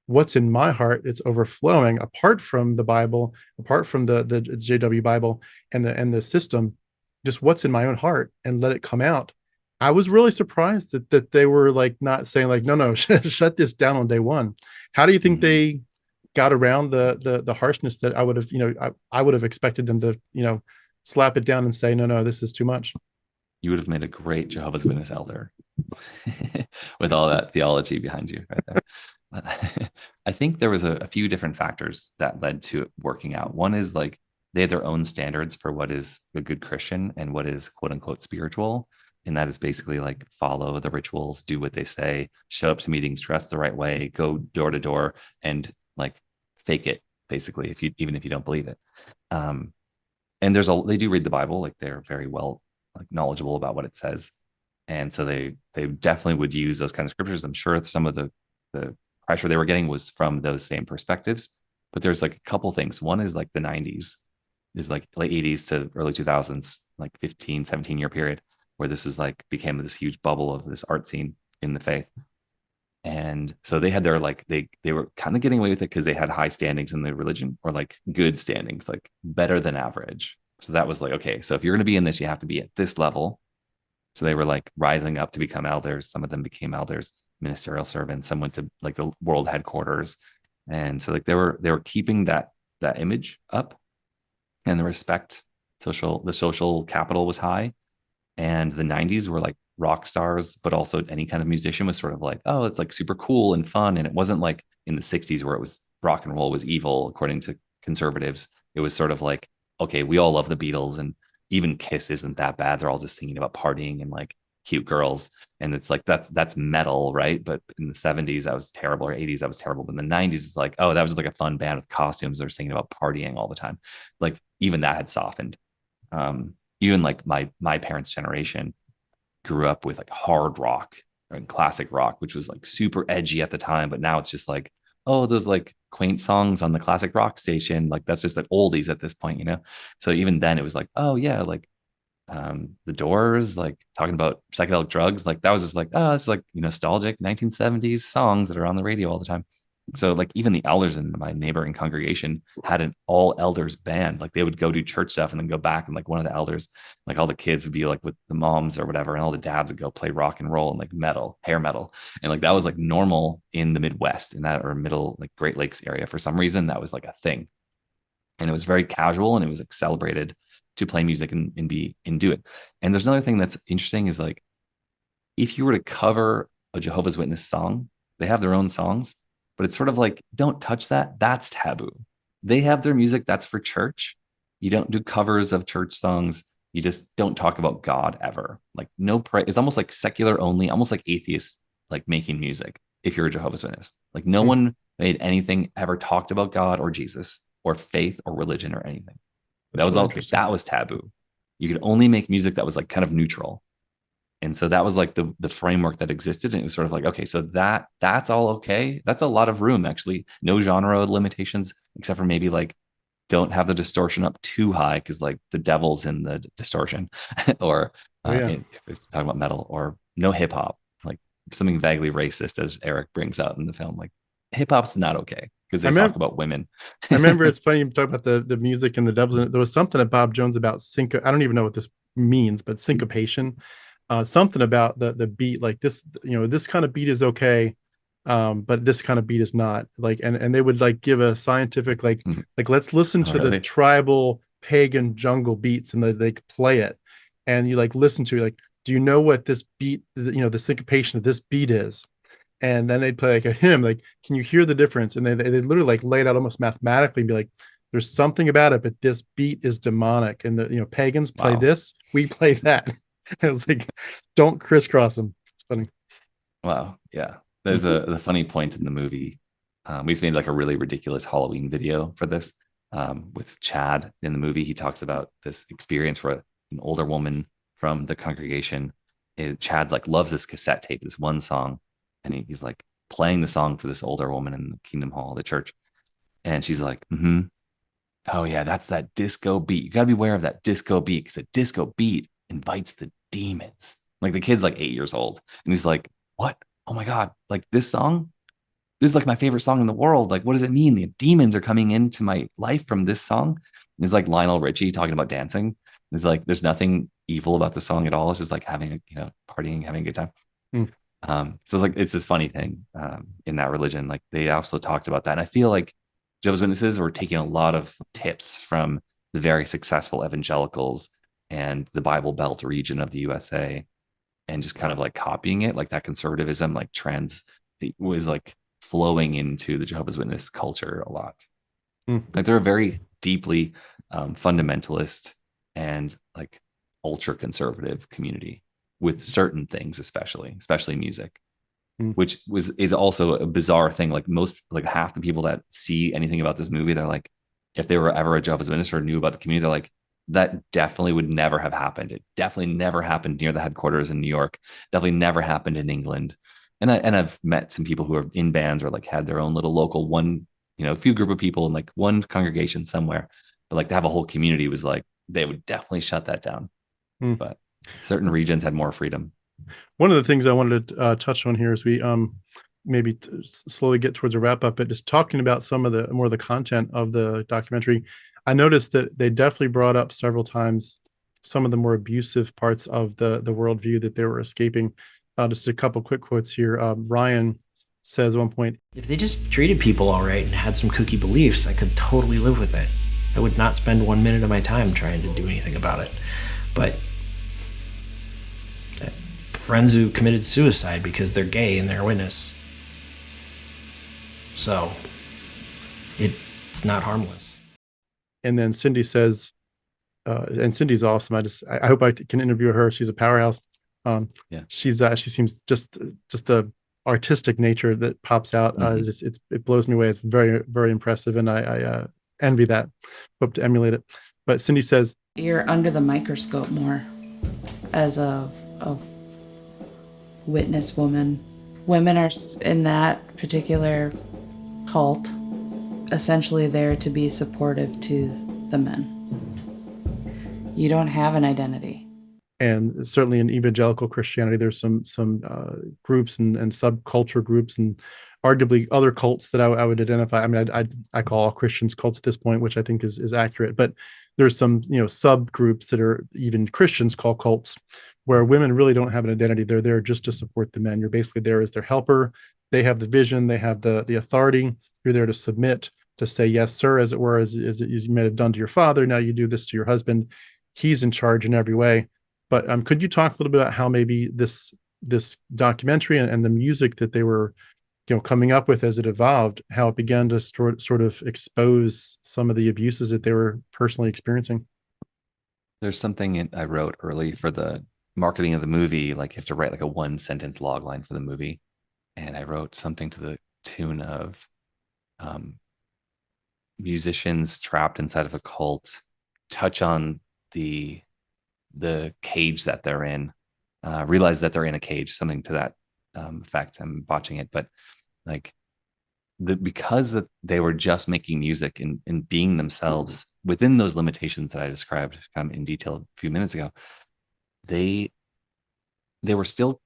what's in my heart, it's overflowing, apart from the Bible, apart from the JW Bible and the system, just what's in my own heart, and let it come out. I was really surprised that they were like not saying like, no, shut this down on day one. How do you think they got around the harshness that I would have, I would have expected them to, slap it down and say, no, this is too much? You would have made a great Jehovah's Witness elder with all that theology behind you right there. I think there was a few different factors that led to it working out. One is like they had their own standards for what is a good Christian and what is quote unquote spiritual. And that is basically like follow the rituals, do what they say, show up to meetings, dress the right way, go door to door, and like fake it, basically, even if you don't believe it. And they do read the Bible, like they're very well like knowledgeable about what it says. And so they definitely would use those kind of scriptures. I'm sure some of the pressure they were getting was from those same perspectives. But there's like a couple things. One is like the 90s, is like late 80s to early 2000s. like 15, 17-year period where this was like became this huge bubble of this art scene in the faith. And so they had their like they were kind of getting away with it because they had high standings in the religion, or like good standings, like better than average. So that was like, okay, so if you're going to be in this, you have to be at this level. So they were like rising up to become elders. Some of them became elders, ministerial servants. Some went to like the world headquarters. And so like they were keeping that image up, and the social capital was high. And the 90s were like rock stars, but also any kind of musician was sort of like, oh, it's like super cool and fun. And it wasn't like in the 60s where it was rock and roll was evil, according to conservatives. It was sort of like, okay, we all love the Beatles, and even Kiss isn't that bad. They're all just singing about partying and like cute girls. And it's like, that's metal, right? But in the 70s, that was terrible, or 80s, that was terrible. But in the 90s, it's like, oh, that was just like a fun band with costumes. They're singing about partying all the time. Like even that had softened. Even like my parents' generation grew up with like hard rock and classic rock, which was like super edgy at the time. But now it's just like, oh, those like quaint songs on the classic rock station, like that's just like oldies at this point, you know? So even then it was like, oh yeah, like the Doors, like talking about psychedelic drugs, like that was just like, oh, it's like nostalgic 1970s songs that are on the radio all the time. So like even the elders in my neighboring congregation had an all elders band. Like they would go do church stuff and then go back, and like one of the elders, like all the kids would be like with the moms or whatever, and all the dads would go play rock and roll and like metal, hair metal. And like that was like normal in the Midwest, in that or middle like Great Lakes area. For some reason that was like a thing. And it was very casual, and it was like celebrated to play music and do it. And there's another thing that's interesting is like, if you were to cover a Jehovah's Witness song, they have their own songs, but it's sort of like, don't touch that. That's taboo. They have their music. That's for church. You don't do covers of church songs. You just don't talk about God ever. Like no prayer. It's almost like secular only, almost like atheists, like making music. If you're a Jehovah's Witness, like no one made anything ever talked about God or Jesus or faith or religion or anything. That was all, that was taboo. You could only make music that was like kind of neutral. And so that was like the framework that existed. And it was sort of like, okay, so that's all okay. That's a lot of room, actually. No genre limitations, except for maybe like don't have the distortion up too high, because like the devil's in the distortion. Or if it's talking about metal, or no hip hop, like something vaguely racist, as Eric brings out in the film. Like hip hop's not okay because they talk about women. I remember it's funny you talk about the music and the devils. There was something at Bob Jones about I don't even know what this means, but syncopation. Something about the beat, like this, this kind of beat is okay, but this kind of beat is not. Like, and they would like give a scientific like let's listen to the tribal pagan jungle beats, and they play it, and you like listen to like, do you know what this beat, the syncopation of this beat is? And then they'd play like a hymn, like, can you hear the difference? And they literally like lay it out almost mathematically and be like, there's something about it, but this beat is demonic, and the pagans play this, we play that. I was like, don't crisscross them. It's funny. Wow. Yeah. There's the funny point in the movie. We just made like a really ridiculous Halloween video for this with Chad in the movie. He talks about this experience for an older woman from the congregation. Chad's like loves this cassette tape, this one song. And he's like playing the song for this older woman in the Kingdom Hall, the church. And she's like, oh yeah, that's that disco beat. You got to be aware of that disco beat, because the disco beat invites the demons. Like the kid's like 8 years old, and he's like, what? Oh my God, like this song, this is like my favorite song in the world. Like, what does it mean? The demons are coming into my life from this song. And it's like Lionel Richie talking about dancing. It's like, there's nothing evil about the song at all. It's just like having partying, having a good time. So like, it's this funny thing in that religion. Like they also talked about that. And I feel like Jehovah's Witnesses were taking a lot of tips from the very successful evangelicals and the Bible Belt region of the USA, and just kind of like copying it. Like that conservatism, like trends, it was like flowing into the Jehovah's Witness culture a lot. Like they're a very deeply fundamentalist and like ultra conservative community with certain things, especially music, which is also a bizarre thing. Like half the people that see anything about this movie, they're like, if they were ever a Jehovah's Witness or knew about the community, they're like, that definitely would never have happened. It definitely never happened near the headquarters in New York. Definitely never happened in England. And I've met some people who are in bands or like had their own little local a few group of people in like one congregation somewhere, but like to have a whole community was like, they would definitely shut that down. but certain regions had more freedom. One of the things I wanted to touch on here as we maybe slowly get towards a wrap up, but just talking about some of the more of the content of the documentary, I noticed that they definitely brought up several times some of the more abusive parts of the worldview that they were escaping. Just a couple quick quotes here. Ryan says at one point, If they just treated people all right and had some kooky beliefs, I could totally live with it. I would not spend 1 minute of my time trying to do anything about it. But friends who committed suicide because they're gay and they're a witness. So it's not harmless. and then Cindy says, and Cindy's awesome. I hope I can interview her. She's a powerhouse. Yeah. She seems just a artistic nature that pops out. It blows me away. It's very, very impressive, and I envy that. Hope to emulate it. But Cindy says, You're under the microscope more as a witness woman. Women are in that particular cult essentially there to be supportive to the men. You don't have an identity. and certainly in evangelical Christianity, there's some groups and subculture groups and arguably other cults that I would identify. I mean, I call all Christians cults at this point, which I think is accurate. But there's some subgroups that are even Christians call cults, where women really don't have an identity. They're there just to support the men. You're basically there as their helper. They have the vision. They have the authority. You're there to submit, to say yes, sir, as it were, as you may have done to your father. Now you do this to your husband. He's in charge in every way. But could you talk a little bit about how maybe this documentary and the music that they were coming up with as it evolved, how it began to sort of expose some of the abuses that they were personally experiencing? There's something I wrote early for the marketing of the movie, like you have to write like a 1-sentence log line for the movie. And I wrote something to the tune of musicians trapped inside of a cult touch on the cage that they're in, realize that they're in a cage, something to that effect. I'm botching it, but like because that they were just making music and being themselves within those limitations that I described kind of in detail a few minutes ago, they were still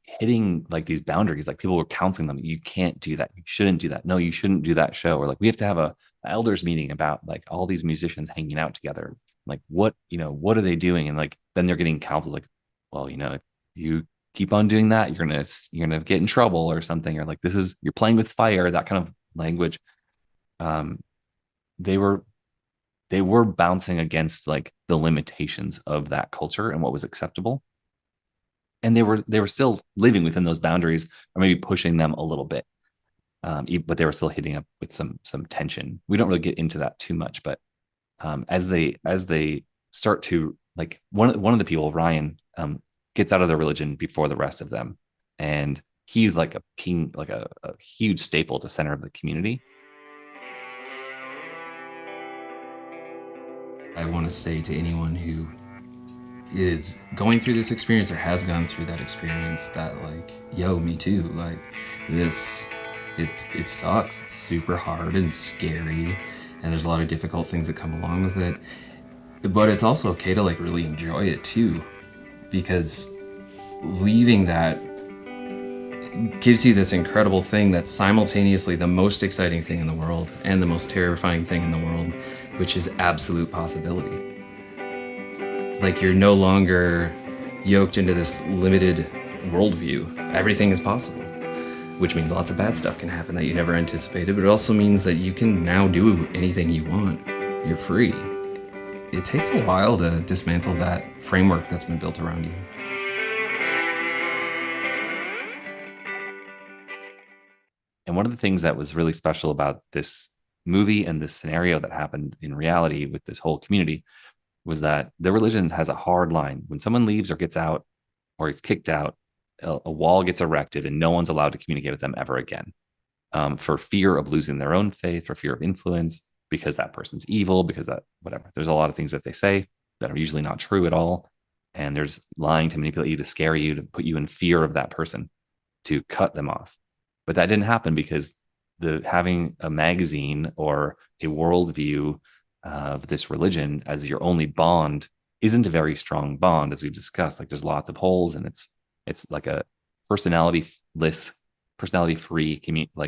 hitting like these boundaries. Like people were counseling them, you can't do that, you shouldn't do that, no, you shouldn't do that show, or like we have to have a elders meeting about like all these musicians hanging out together, like what are they doing? And like then they're getting counseled like, well, if you keep on doing that, you're gonna get in trouble or something, or like you're playing with fire, that kind of language. They were bouncing against like the limitations of that culture and what was acceptable, and they were still living within those boundaries, or maybe pushing them a little bit, but they were still hitting up with some tension. We don't really get into that too much, but as they start to, like, one of the people, Ryan, gets out of their religion before the rest of them, and he's like a king, like a huge staple at the center of the community. I want to say to anyone who is going through this experience or has gone through that experience that, like, yo, me too, like, this, it sucks. It's super hard and scary, and there's a lot of difficult things that come along with it, but it's also okay to like really enjoy it too, because leaving that gives you this incredible thing that's simultaneously the most exciting thing in the world and the most terrifying thing in the world, which is absolute possibility. Like, you're no longer yoked into this limited worldview. Everything is possible, which means lots of bad stuff can happen that you never anticipated, but it also means that you can now do anything you want. You're free. It takes a while to dismantle that framework that's been built around you. And one of the things that was really special about this movie and this scenario that happened in reality with this whole community was that the religion has a hard line. When someone leaves or gets out or is kicked out, a wall gets erected and no one's allowed to communicate with them ever again, for fear of losing their own faith, for fear of influence, because that person's evil, because that whatever. There's a lot of things that they say that are usually not true at all. And there's lying to manipulate you, to scare you, to put you in fear of that person, to cut them off. But that didn't happen because having a magazine or a worldview of this religion as your only bond isn't a very strong bond, as we've discussed. Like there's lots of holes, and it's like a personality-less, personality-free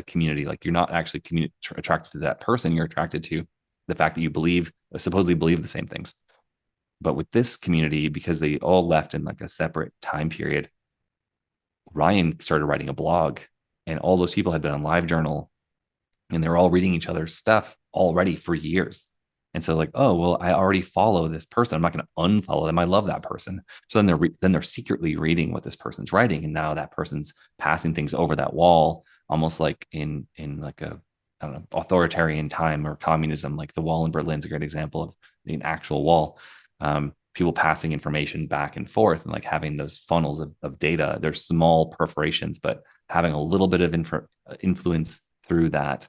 community. Like you're not actually attracted to that person. You're attracted to the fact that you supposedly believe the same things. But with this community, because they all left in like a separate time period, Ryan started writing a blog, and all those people had been on LiveJournal, and they were all reading each other's stuff already for years. And so like, oh, well, I already follow this person. I'm not going to unfollow them. I love that person. So then they're secretly reading what this person's writing. And now that person's passing things over that wall, almost like in like a, I don't know, authoritarian time or communism. Like the wall in Berlin's a great example of an actual wall. People passing information back and forth and like having those funnels of data. They're small perforations, but having a little bit of influence through that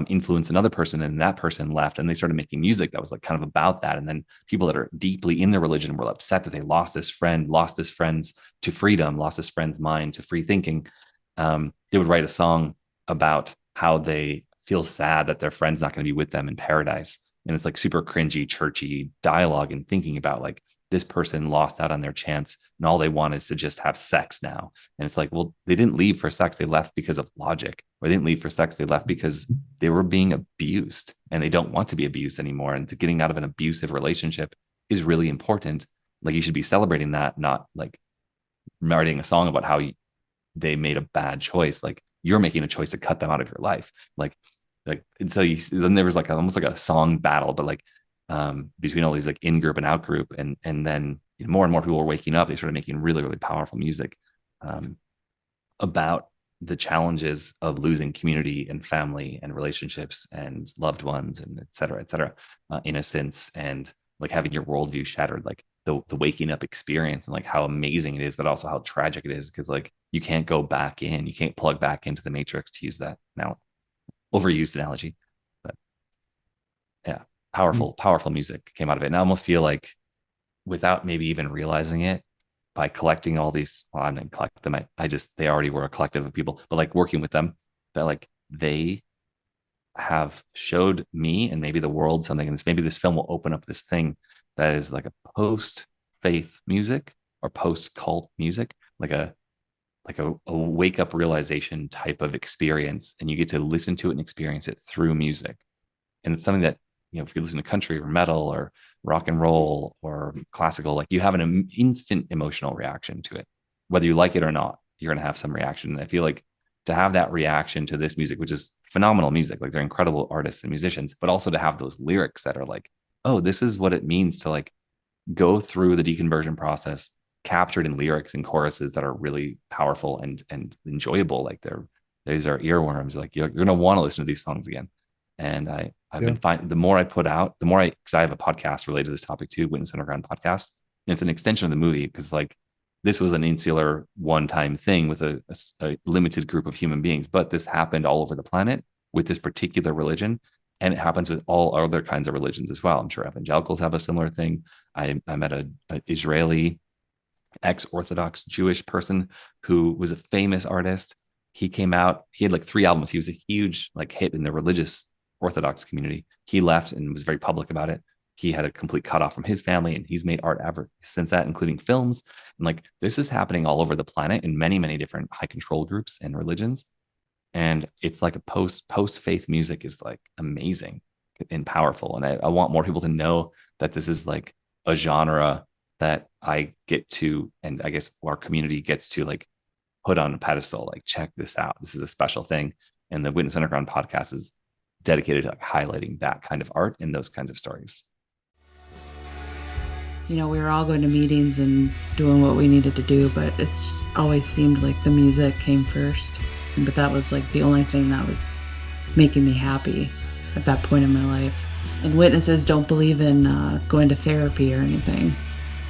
influence another person, and that person left, and they started making music that was like kind of about that. And then people that are deeply in their religion were upset that they lost this friends to freedom, lost this friend's mind to free thinking. They would write a song about how they feel sad that their friend's not going to be with them in paradise. And it's like super cringy, churchy dialogue, and thinking about like this person lost out on their chance and all they want is to just have sex now. And it's like, well, they didn't leave for sex. They left because of logic, or they didn't leave for sex. They left because they were being abused and they don't want to be abused anymore. And getting out of an abusive relationship is really important. Like you should be celebrating that, not like writing a song about how they made a bad choice. Like you're making a choice to cut them out of your life. And so then there was like almost like a song battle, but like between all these like in-group and out-group, and then more and more people were waking up. They started making really, really powerful music about the challenges of losing community and family and relationships and loved ones and et cetera, innocence, and like having your worldview shattered, like the waking up experience, and like how amazing it is, but also how tragic it is, because like you can't go back in, you can't plug back into the matrix, to use that now overused analogy. But yeah, powerful music came out of it. And I almost feel like, without maybe even realizing it, by collecting all these, well, I didn't collect them, they already were a collective of people, but like working with them, that like they have showed me and maybe the world something, and maybe this film will open up this thing that is like a post-faith music or post-cult music, like a wake-up realization type of experience, and you get to listen to it and experience it through music. And it's something that, if you listen to country or metal or rock and roll or classical, like you have an instant emotional reaction to it. Whether you like it or not, you're going to have some reaction. And I feel like to have that reaction to this music, which is phenomenal music, like they're incredible artists and musicians, but also to have those lyrics that are like, oh, this is what it means to like go through the deconversion process, captured in lyrics and choruses that are really powerful and enjoyable. Like these are earworms. Like you're going to want to listen to these songs again. And I've been finding, the more I put out, because I have a podcast related to this topic too, Witness Underground podcast. And it's an extension of the movie, because like this was an insular one-time thing with a limited group of human beings, but this happened all over the planet with this particular religion. And it happens with all other kinds of religions as well. I'm sure evangelicals have a similar thing. I met an Israeli ex-Orthodox Jewish person who was a famous artist. He came out, he had like 3 albums. He was a huge like hit in the religious Orthodox community. He left and was very public about it. He had a complete cutoff from his family, and he's made art ever since that, including films. And like this is happening all over the planet in many, many different high control groups and religions. And it's like a post-faith music is like amazing and powerful. And I want more people to know that this is like a genre that I get to, and I guess our community gets to like put on a pedestal, like check this out. This is a special thing. And the Witness Underground podcast is dedicated to like highlighting that kind of art and those kinds of stories. We were all going to meetings and doing what we needed to do, but it always seemed like the music came first. But that was like the only thing that was making me happy at that point in my life. And witnesses don't believe in going to therapy or anything.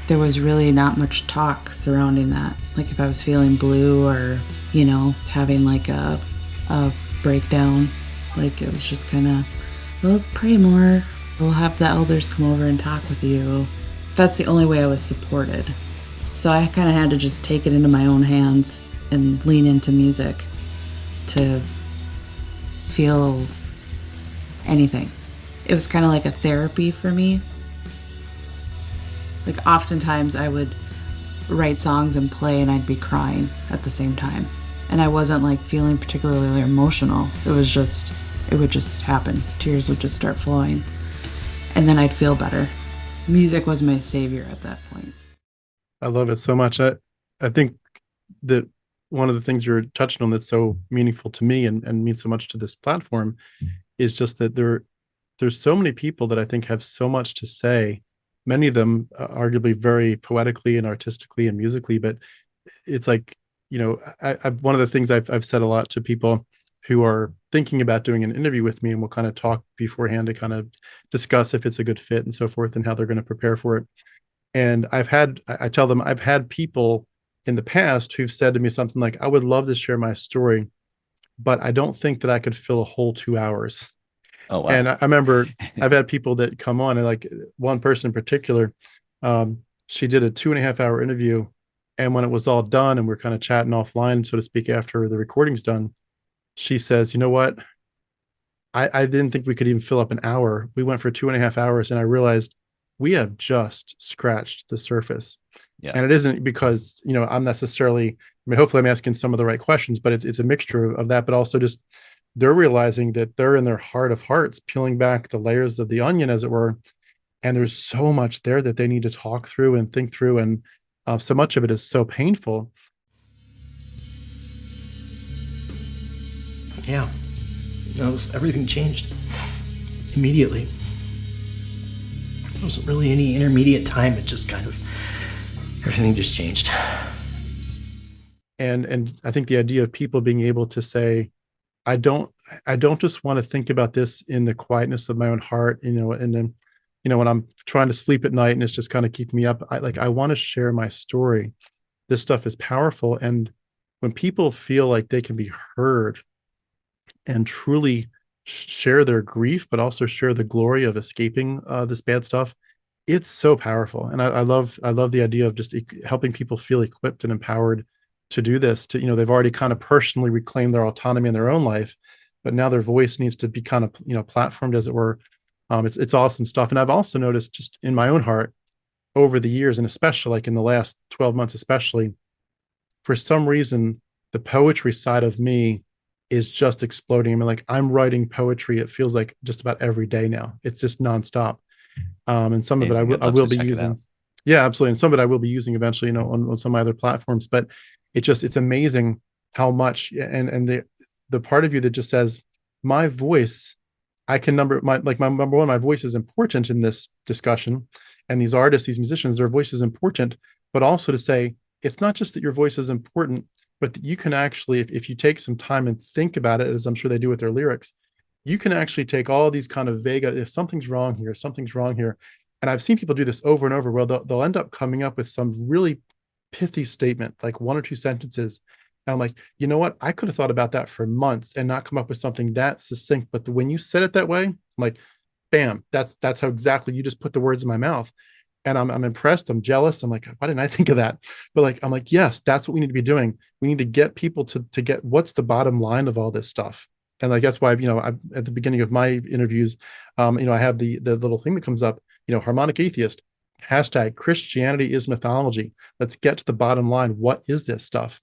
There was really not much talk surrounding that. Like if I was feeling blue or, having like a breakdown, like it was just kind of, well, pray more. We'll have the elders come over and talk with you. That's the only way I was supported. So I kind of had to just take it into my own hands and lean into music to feel anything. It was kind of like a therapy for me. Like oftentimes I would write songs and play and I'd be crying at the same time. And I wasn't like feeling particularly emotional. It would just happen. Tears would just start flowing. And then I'd feel better. Music was my savior at that point. I love it so much. I think that one of the things you're touching on that's so meaningful to me and means so much to this platform is just that there's so many people that I think have so much to say, many of them arguably very poetically and artistically and musically, but it's like, you know, one of the things I've said a lot to people who are thinking about doing an interview with me, and we'll kind of talk beforehand to kind of discuss if it's a good fit and so forth and how they're going to prepare for it. And I tell them I've had people in the past who've said to me something like, I would love to share my story, but I don't think that I could fill a whole 2 hours. Oh, wow. And I remember I've had people that come on, and like one person in particular, she did a 2.5 hour interview. And when it was all done and we're kind of chatting offline, so to speak, after the recording's done, she says, you know what? I didn't think we could even fill up an hour. We went for 2.5 hours and I realized we have just scratched the surface. Yeah. And it isn't because, you know, I'm necessarily, I mean, hopefully I'm asking some of the right questions, but it's a mixture of that, but also just they're realizing that they're in their heart of hearts, peeling back the layers of the onion, as it were. And there's so much there that they need to talk through and think through. And so much of it is so painful. Yeah. Everything changed immediately. There wasn't really any intermediate time. It just kind of, everything just changed. And I think the idea of people being able to say, I don't just want to think about this in the quietness of my own heart, you know, and then, you know, when I'm trying to sleep at night and it's just kind of keeping me up, I want to share my story. This stuff is powerful. And when people feel like they can be heard and truly share their grief, but also share the glory of escaping this bad stuff, it's so powerful. And I love the idea of just helping people feel equipped and empowered to do this. To, you know, they've already kind of personally reclaimed their autonomy in their own life, but now their voice needs to be kind of, you know, platformed, as it were. It's awesome stuff. And I've also noticed just in my own heart over the years, and especially like in the last 12 months, especially, for some reason, the poetry side of me is just exploding. I mean, like I'm writing poetry, it feels like just about every day now. It's just nonstop. And some of it I will be using. Yeah, absolutely. And some of it I will be using eventually, you know, on some other platforms. But it's amazing how much, and the part of you that just says, my voice, I can number one, my voice is important in this discussion. And these artists, these musicians, their voice is important, but also to say, it's not just that your voice is important, but that you can actually, if you take some time and think about it, as I'm sure they do with their lyrics, you can actually take all these kind of vague, if something's wrong here, something's wrong here. And I've seen people do this over and over, where they'll end up coming up with some really pithy statement, like 1 or 2 sentences. And I'm like, you know what? I could have thought about that for months and not come up with something that succinct. But when you said it that way, I'm like, bam, that's how exactly you just put the words in my mouth. And I'm impressed. I'm jealous. I'm like, why didn't I think of that? But like, I'm like, yes, that's what we need to be doing. We need to get people to get what's the bottom line of all this stuff. And like, that's why, you know, at the beginning of my interviews, you know, I have the little thing that comes up, you know, Harmonic Atheist, hashtag Christianity is mythology. Let's get to the bottom line. What is this stuff?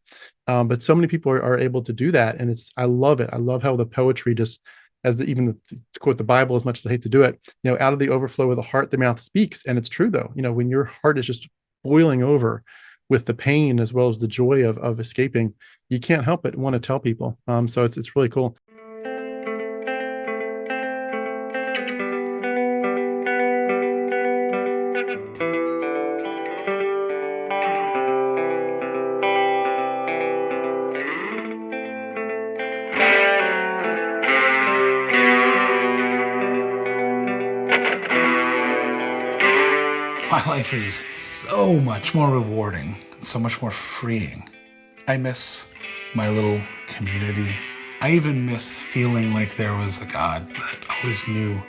But so many people are able to do that. And I love it. I love how the poetry just, to quote the Bible, as much as I hate to do it, you know, out of the overflow of the heart, the mouth speaks. And it's true though, you know, when your heart is just boiling over with the pain as well as the joy of escaping, you can't help but want to tell people. So it's really cool. My life is so much more rewarding, so much more freeing. I miss my little community. I even miss feeling like there was a God that always knew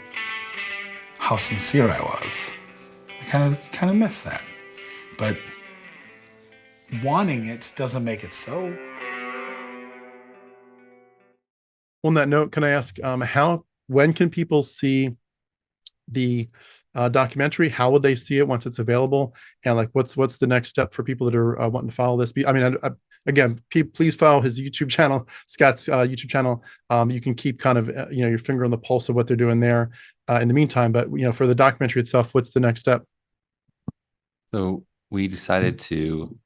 how sincere I was. I kind of miss that. But wanting it doesn't make it so. On that note, can I ask when can people see the documentary, how would they see it once it's available? And like, what's the next step for people that are wanting to follow this? I mean, again, please follow his YouTube channel, Scott's YouTube channel. You can keep kind of, your finger on the pulse of what they're doing there in the meantime. But, for the documentary itself, what's the next step? So we decided to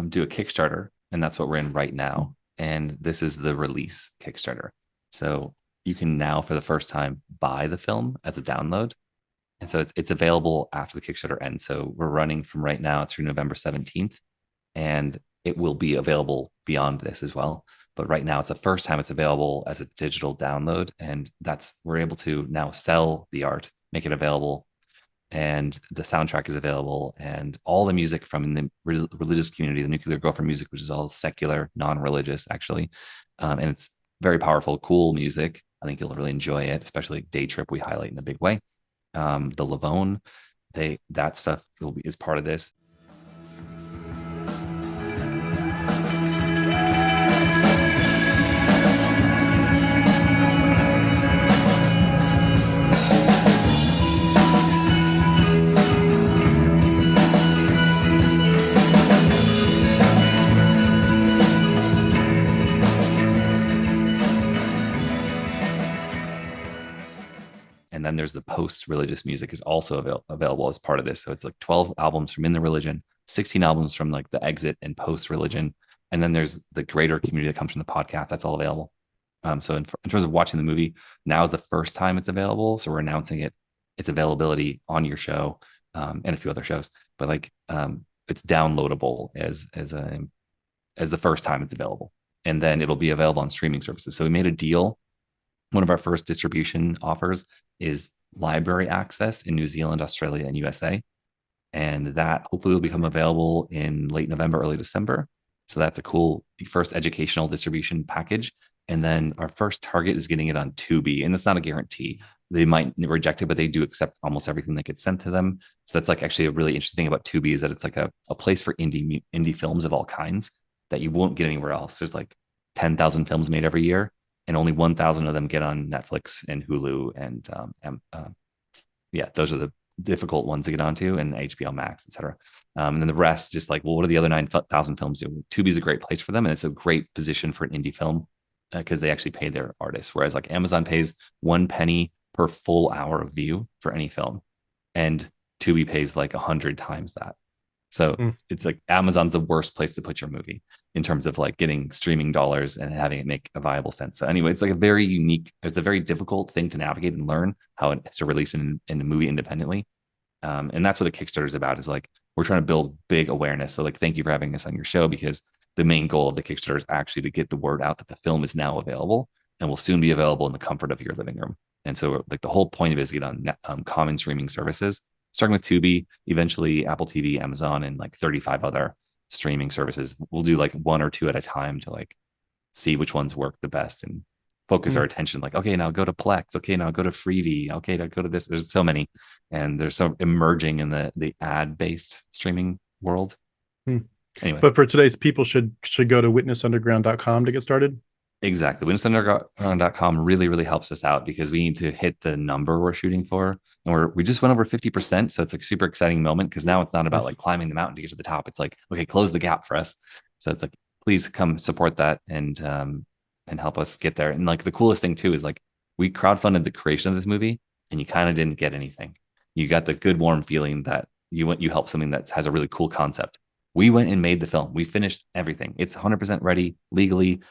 do a Kickstarter, and that's what we're in right now. And this is the release Kickstarter. So you can now, for the first time, buy the film as a download. And so it's available after the Kickstarter ends. So we're running from right now through November 17th, and it will be available beyond this as well. But right now, it's the first time it's available as a digital download. And we're able to now sell the art, make it available. And the soundtrack is available, and all the music from the religious community, the Nuclear Girlfriend music, which is all secular, non-religious, actually. And it's very powerful, cool music. I think you'll really enjoy it, especially Day Trip, we highlight in a big way. The Lavone, that stuff is part of this. And then there's the post-religious music is also available as part of this. So it's like 12 albums from In the Religion, 16 albums from like the Exit and post-religion. And then there's the greater community that comes from the podcast. That's all available. So in terms of watching the movie, now is the first time it's available. So we're announcing its availability on your show and a few other shows. But like it's downloadable as the first time it's available. And then it'll be available on streaming services. So we made a deal. One of our first distribution offers is library access in New Zealand, Australia, and USA. And that hopefully will become available in late November, early December. So that's a cool first educational distribution package. And then our first target is getting it on Tubi. And it's not a guarantee. They might reject it, but they do accept almost everything that gets sent to them. So that's like actually a really interesting thing about Tubi is that it's like a place for indie films of all kinds that you won't get anywhere else. There's like 10,000 films made every year, and only 1,000 of them get on Netflix and Hulu. And those are the difficult ones to get onto, and HBO Max, etc. And then the rest, just like, well, what are the other 9,000 films doing? Tubi is a great place for them, and it's a great position for an indie film because they actually pay their artists. Whereas like Amazon pays 1 penny per full hour of view for any film, and Tubi pays like 100 times that. So it's like Amazon's the worst place to put your movie in terms of like getting streaming dollars and having it make a viable sense. So anyway, it's like it's a very difficult thing to navigate and learn how to release in a movie independently. And that's what the Kickstarter is about, is like, we're trying to build big awareness. So like, thank you for having us on your show, because the main goal of the Kickstarter is actually to get the word out that the film is now available and will soon be available in the comfort of your living room. And so like the whole point of it is to get on common streaming services, starting with Tubi, eventually Apple TV, Amazon, and like 35 other streaming services. We'll do like 1 or 2 at a time to like see which ones work the best and focus our attention. Like, okay, now go to Plex. Okay, now go to Freevee. Okay, now go to this. There's so many, and there's so emerging in the ad-based streaming world. Anyway, but for today's people should go to witnessunderground.com to get started. Exactly. witnessunderground.com really, really helps us out, because we need to hit the number we're shooting for. And we just went over 50%. So it's like a super exciting moment, because now it's not about like climbing the mountain to get to the top. It's like, okay, close the gap for us. So it's like, please come support that and help us get there. And like the coolest thing too is like, we crowdfunded the creation of this movie, and you kind of didn't get anything. You got the good, warm feeling that you help something that has a really cool concept. We went and made the film. We finished everything. It's 100% ready legally.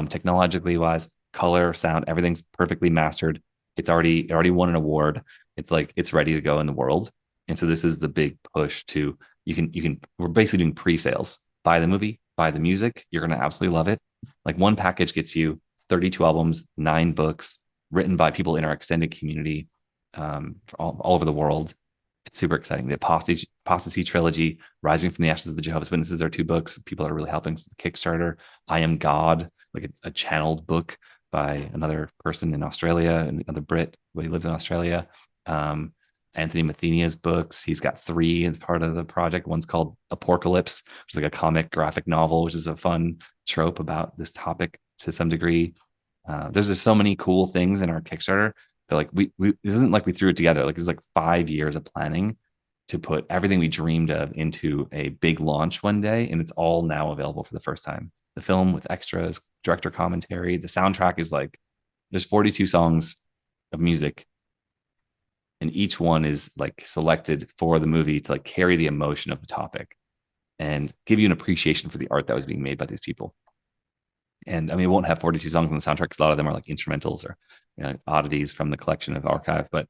Technologically wise, color, sound, everything's perfectly mastered. It already won an award. It's like, it's ready to go in the world. And so this is the big push to, we're basically doing pre-sales. Buy the movie, buy the music. You're going to absolutely love it. Like, one package gets you 32 albums, 9 books written by people in our extended community all over the world. It's super exciting. The Apostasy trilogy, Rising from the Ashes of the Jehovah's Witnesses, are 2 books. People are really helping the Kickstarter. I Am God, like a channeled book by another person in Australia, another Brit, but he lives in Australia. Anthony Mathenia's books. He's got 3 as part of the project. One's called Apocalypse, which is like a comic graphic novel, which is a fun trope about this topic to some degree. There's just so many cool things in our Kickstarter They're like, we this isn't like we threw it together. Like it's like 5 years of planning to put everything we dreamed of into a big launch one day, and it's all now available for the first time. The film with extras, director commentary, the soundtrack is like there's 42 songs of music, and each one is like selected for the movie to like carry the emotion of the topic and give you an appreciation for the art that was being made by these people. And I mean, it won't have 42 songs on the soundtrack because a lot of them are like instrumentals or oddities from the collection of archive, but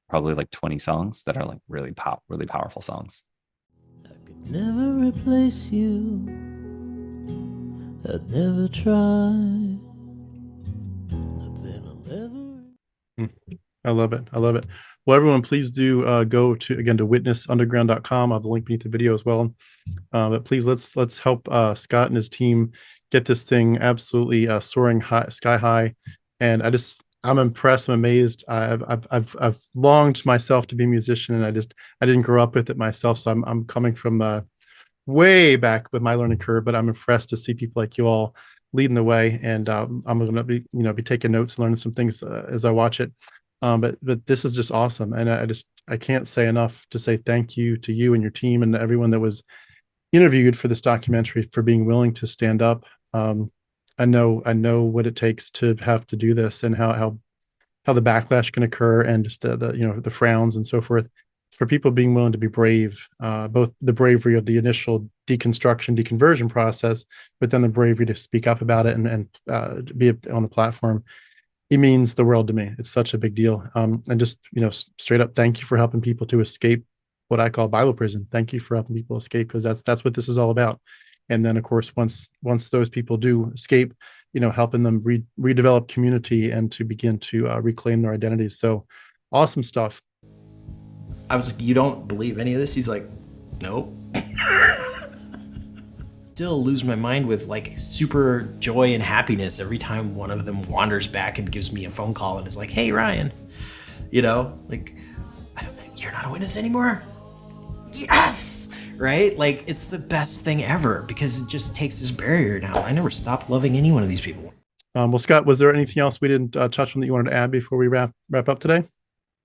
probably like 20 songs that are like really powerful songs. I could never replace you. I'd never try. Nothing I'll ever. I love it. I love it. Well, everyone, please do go to witnessunderground.com. I'll have the link beneath the video as well. But please let's help Scott and his team get this thing absolutely soaring high, sky high. And I'm impressed. I'm amazed. I've longed myself to be a musician, and I didn't grow up with it myself. So I'm coming from way back with my learning curve. But I'm impressed to see people like you all leading the way. And I'm going to be taking notes and learning some things as I watch it. But this is just awesome, and I can't say enough to say thank you to you and your team and everyone that was interviewed for this documentary for being willing to stand up. I know what it takes to have to do this, and how the backlash can occur, and just the frowns and so forth. For people being willing to be brave, both the bravery of the initial deconversion process, but then the bravery to speak up about it and be on the platform. It means the world to me. It's such a big deal. And just, straight up, thank you for helping people to escape what I call Bible prison. Thank you for helping people escape, because that's what this is all about. And then, of course, once those people do escape, helping them redevelop community and to begin to reclaim their identities. So awesome stuff. I was like, you don't believe any of this? He's like, nope. Still lose my mind with like super joy and happiness every time one of them wanders back and gives me a phone call and is like, hey, Ryan, like, you're not a witness anymore? Yes! Right? Like, it's the best thing ever because it just takes this barrier down. I never stopped loving any one of these people. Well, Scott, was there anything else we didn't touch on that you wanted to add before we wrap up today?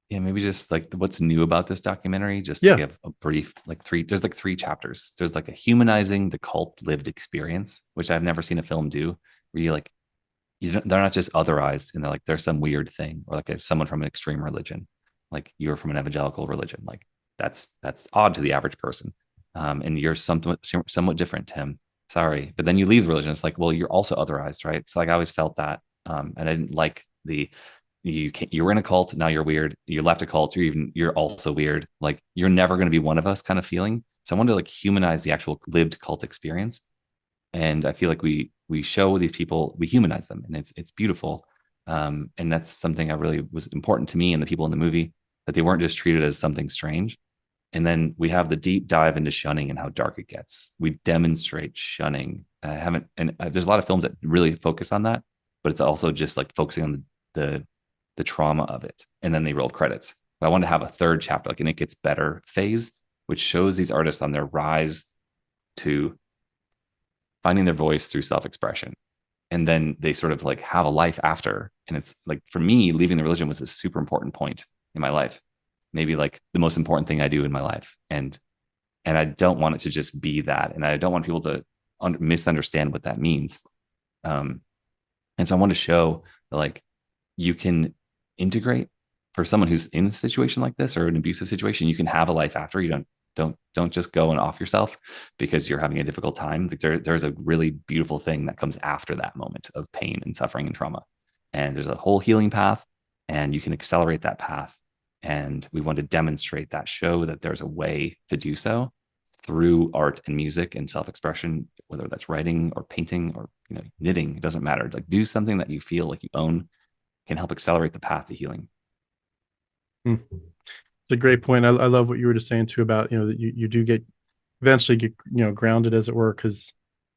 Yeah, maybe just like what's new about this documentary, just to give a brief, there's like 3 chapters. There's like a humanizing the cult lived experience, which I've never seen a film do, where they're not just otherized and they're like, there's some weird thing, or like if someone from an extreme religion, like you're from an evangelical religion, like that's odd to the average person. And you're somewhat different, Tim. Sorry. But then you leave the religion. It's like, well, you're also otherized, right? It's like, I always felt that. And I didn't like you were in a cult, now you're weird. You left a cult, you're also weird. Like, you're never going to be one of us kind of feeling. So I wanted to like humanize the actual lived cult experience. And I feel like we show these people, we humanize them, and it's beautiful. And that's something I really was important to me and the people in the movie, that they weren't just treated as something strange. And then we have the deep dive into shunning and how dark it gets. We demonstrate shunning. There's a lot of films that really focus on that, but it's also just like focusing on the trauma of it, and then they roll credits. But I wanted to have a 3rd chapter, like an It Gets Better phase, which shows these artists on their rise to finding their voice through self-expression, and then they sort of like have a life after. And it's like, for me, leaving the religion was a super important point in my life, maybe like the most important thing I do in my life, and I don't want it to just be that, and I don't want people to misunderstand what that means. And so I want to show that, like, you can integrate. For someone who's in a situation like this, or an abusive situation, you can have a life after. You don't just go and off yourself because you're having a difficult time. Like, there's a really beautiful thing that comes after that moment of pain and suffering and trauma, and there's a whole healing path, and you can accelerate that path. And we want to demonstrate that, show that there's a way to do so through art and music and self-expression, whether that's writing or painting or knitting. It doesn't matter. Like, do something that you feel like you own, can help accelerate the path to healing. It's a great point. I love what you were just saying too about, that you do eventually get grounded, as it were, because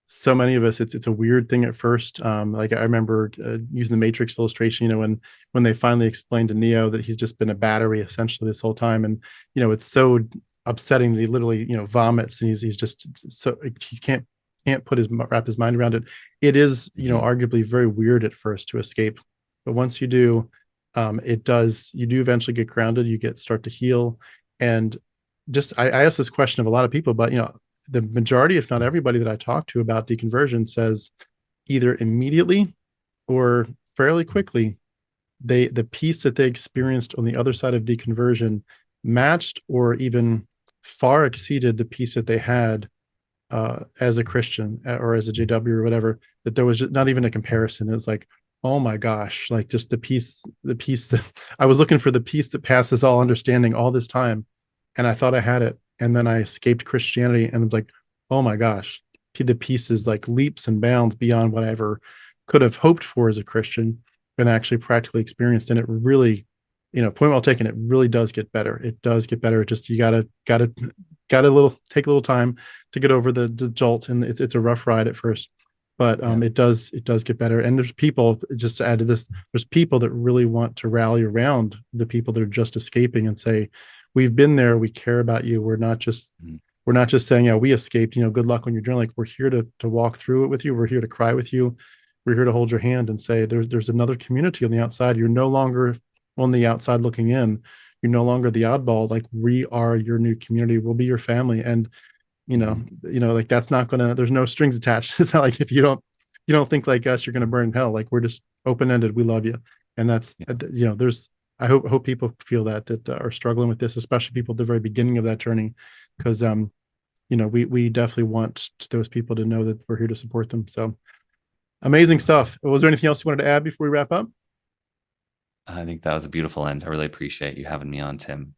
so many of us, it's a weird thing at first. Like, I remember using the Matrix illustration, when they finally explained to Neo that he's just been a battery essentially this whole time, and it's so upsetting that he literally vomits, and he's just so, he can't wrap his mind around it. It is arguably very weird at first to escape, but once you do, It does, you do eventually get grounded, you start to heal. And just, I asked this question of a lot of people, but the majority, if not everybody that I talk to about deconversion says either immediately or fairly quickly, the peace that they experienced on the other side of deconversion matched or even far exceeded the peace that they had as a Christian or as a JW or whatever, that there was just not even a comparison. It was like, oh my gosh, like just the peace that I was looking for, the peace that passes all understanding all this time. And I thought I had it. And then I escaped Christianity and was like, oh my gosh, the peace is like leaps and bounds beyond what I ever could have hoped for as a Christian and actually practically experienced. And it really, point well taken, it really does get better. It does get better. It just, you gotta take a little time to get over the jolt. And it's a rough ride at first, but it does get better. And there's people, just to add to this, there's people that really want to rally around the people that are just escaping and say, we've been there, we care about you. We're not just saying, yeah, we escaped, good luck on your journey. Like, we're here to walk through it with you. We're here to cry with you. We're here to hold your hand and say, there's another community on the outside. You're no longer on the outside looking in. You're no longer the oddball. Like, we are your new community. We'll be your family. And like, that's not gonna, there's no strings attached. It's not like, if you don't think like us, you're gonna burn in hell. Like, we're just open-ended. We love you. And that's, I hope people feel that are struggling with this, especially people at the very beginning of that journey, because we definitely want those people to know that we're here to support them. So amazing stuff. Was there anything else you wanted to add before we wrap up? I think that was a beautiful end. I really appreciate you having me on, Tim.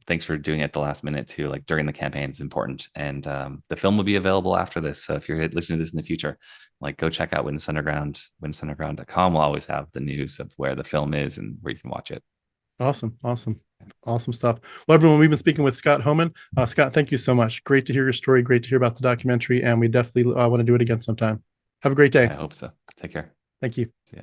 Thanks for doing it at the last minute too. Like, during the campaign is important. And the film will be available after this. So if you're listening to this in the future, like, go check out Witness Underground. WitnessUnderground.com will always have the news of where the film is and where you can watch it. Awesome Stuff. Well, everyone, we've been speaking with Scott Homan. Scott, thank you so much. Great to hear your story. Great to hear about the documentary. And we definitely want to do it again sometime. Have a great day. I hope so. Take care. Thank you. See ya.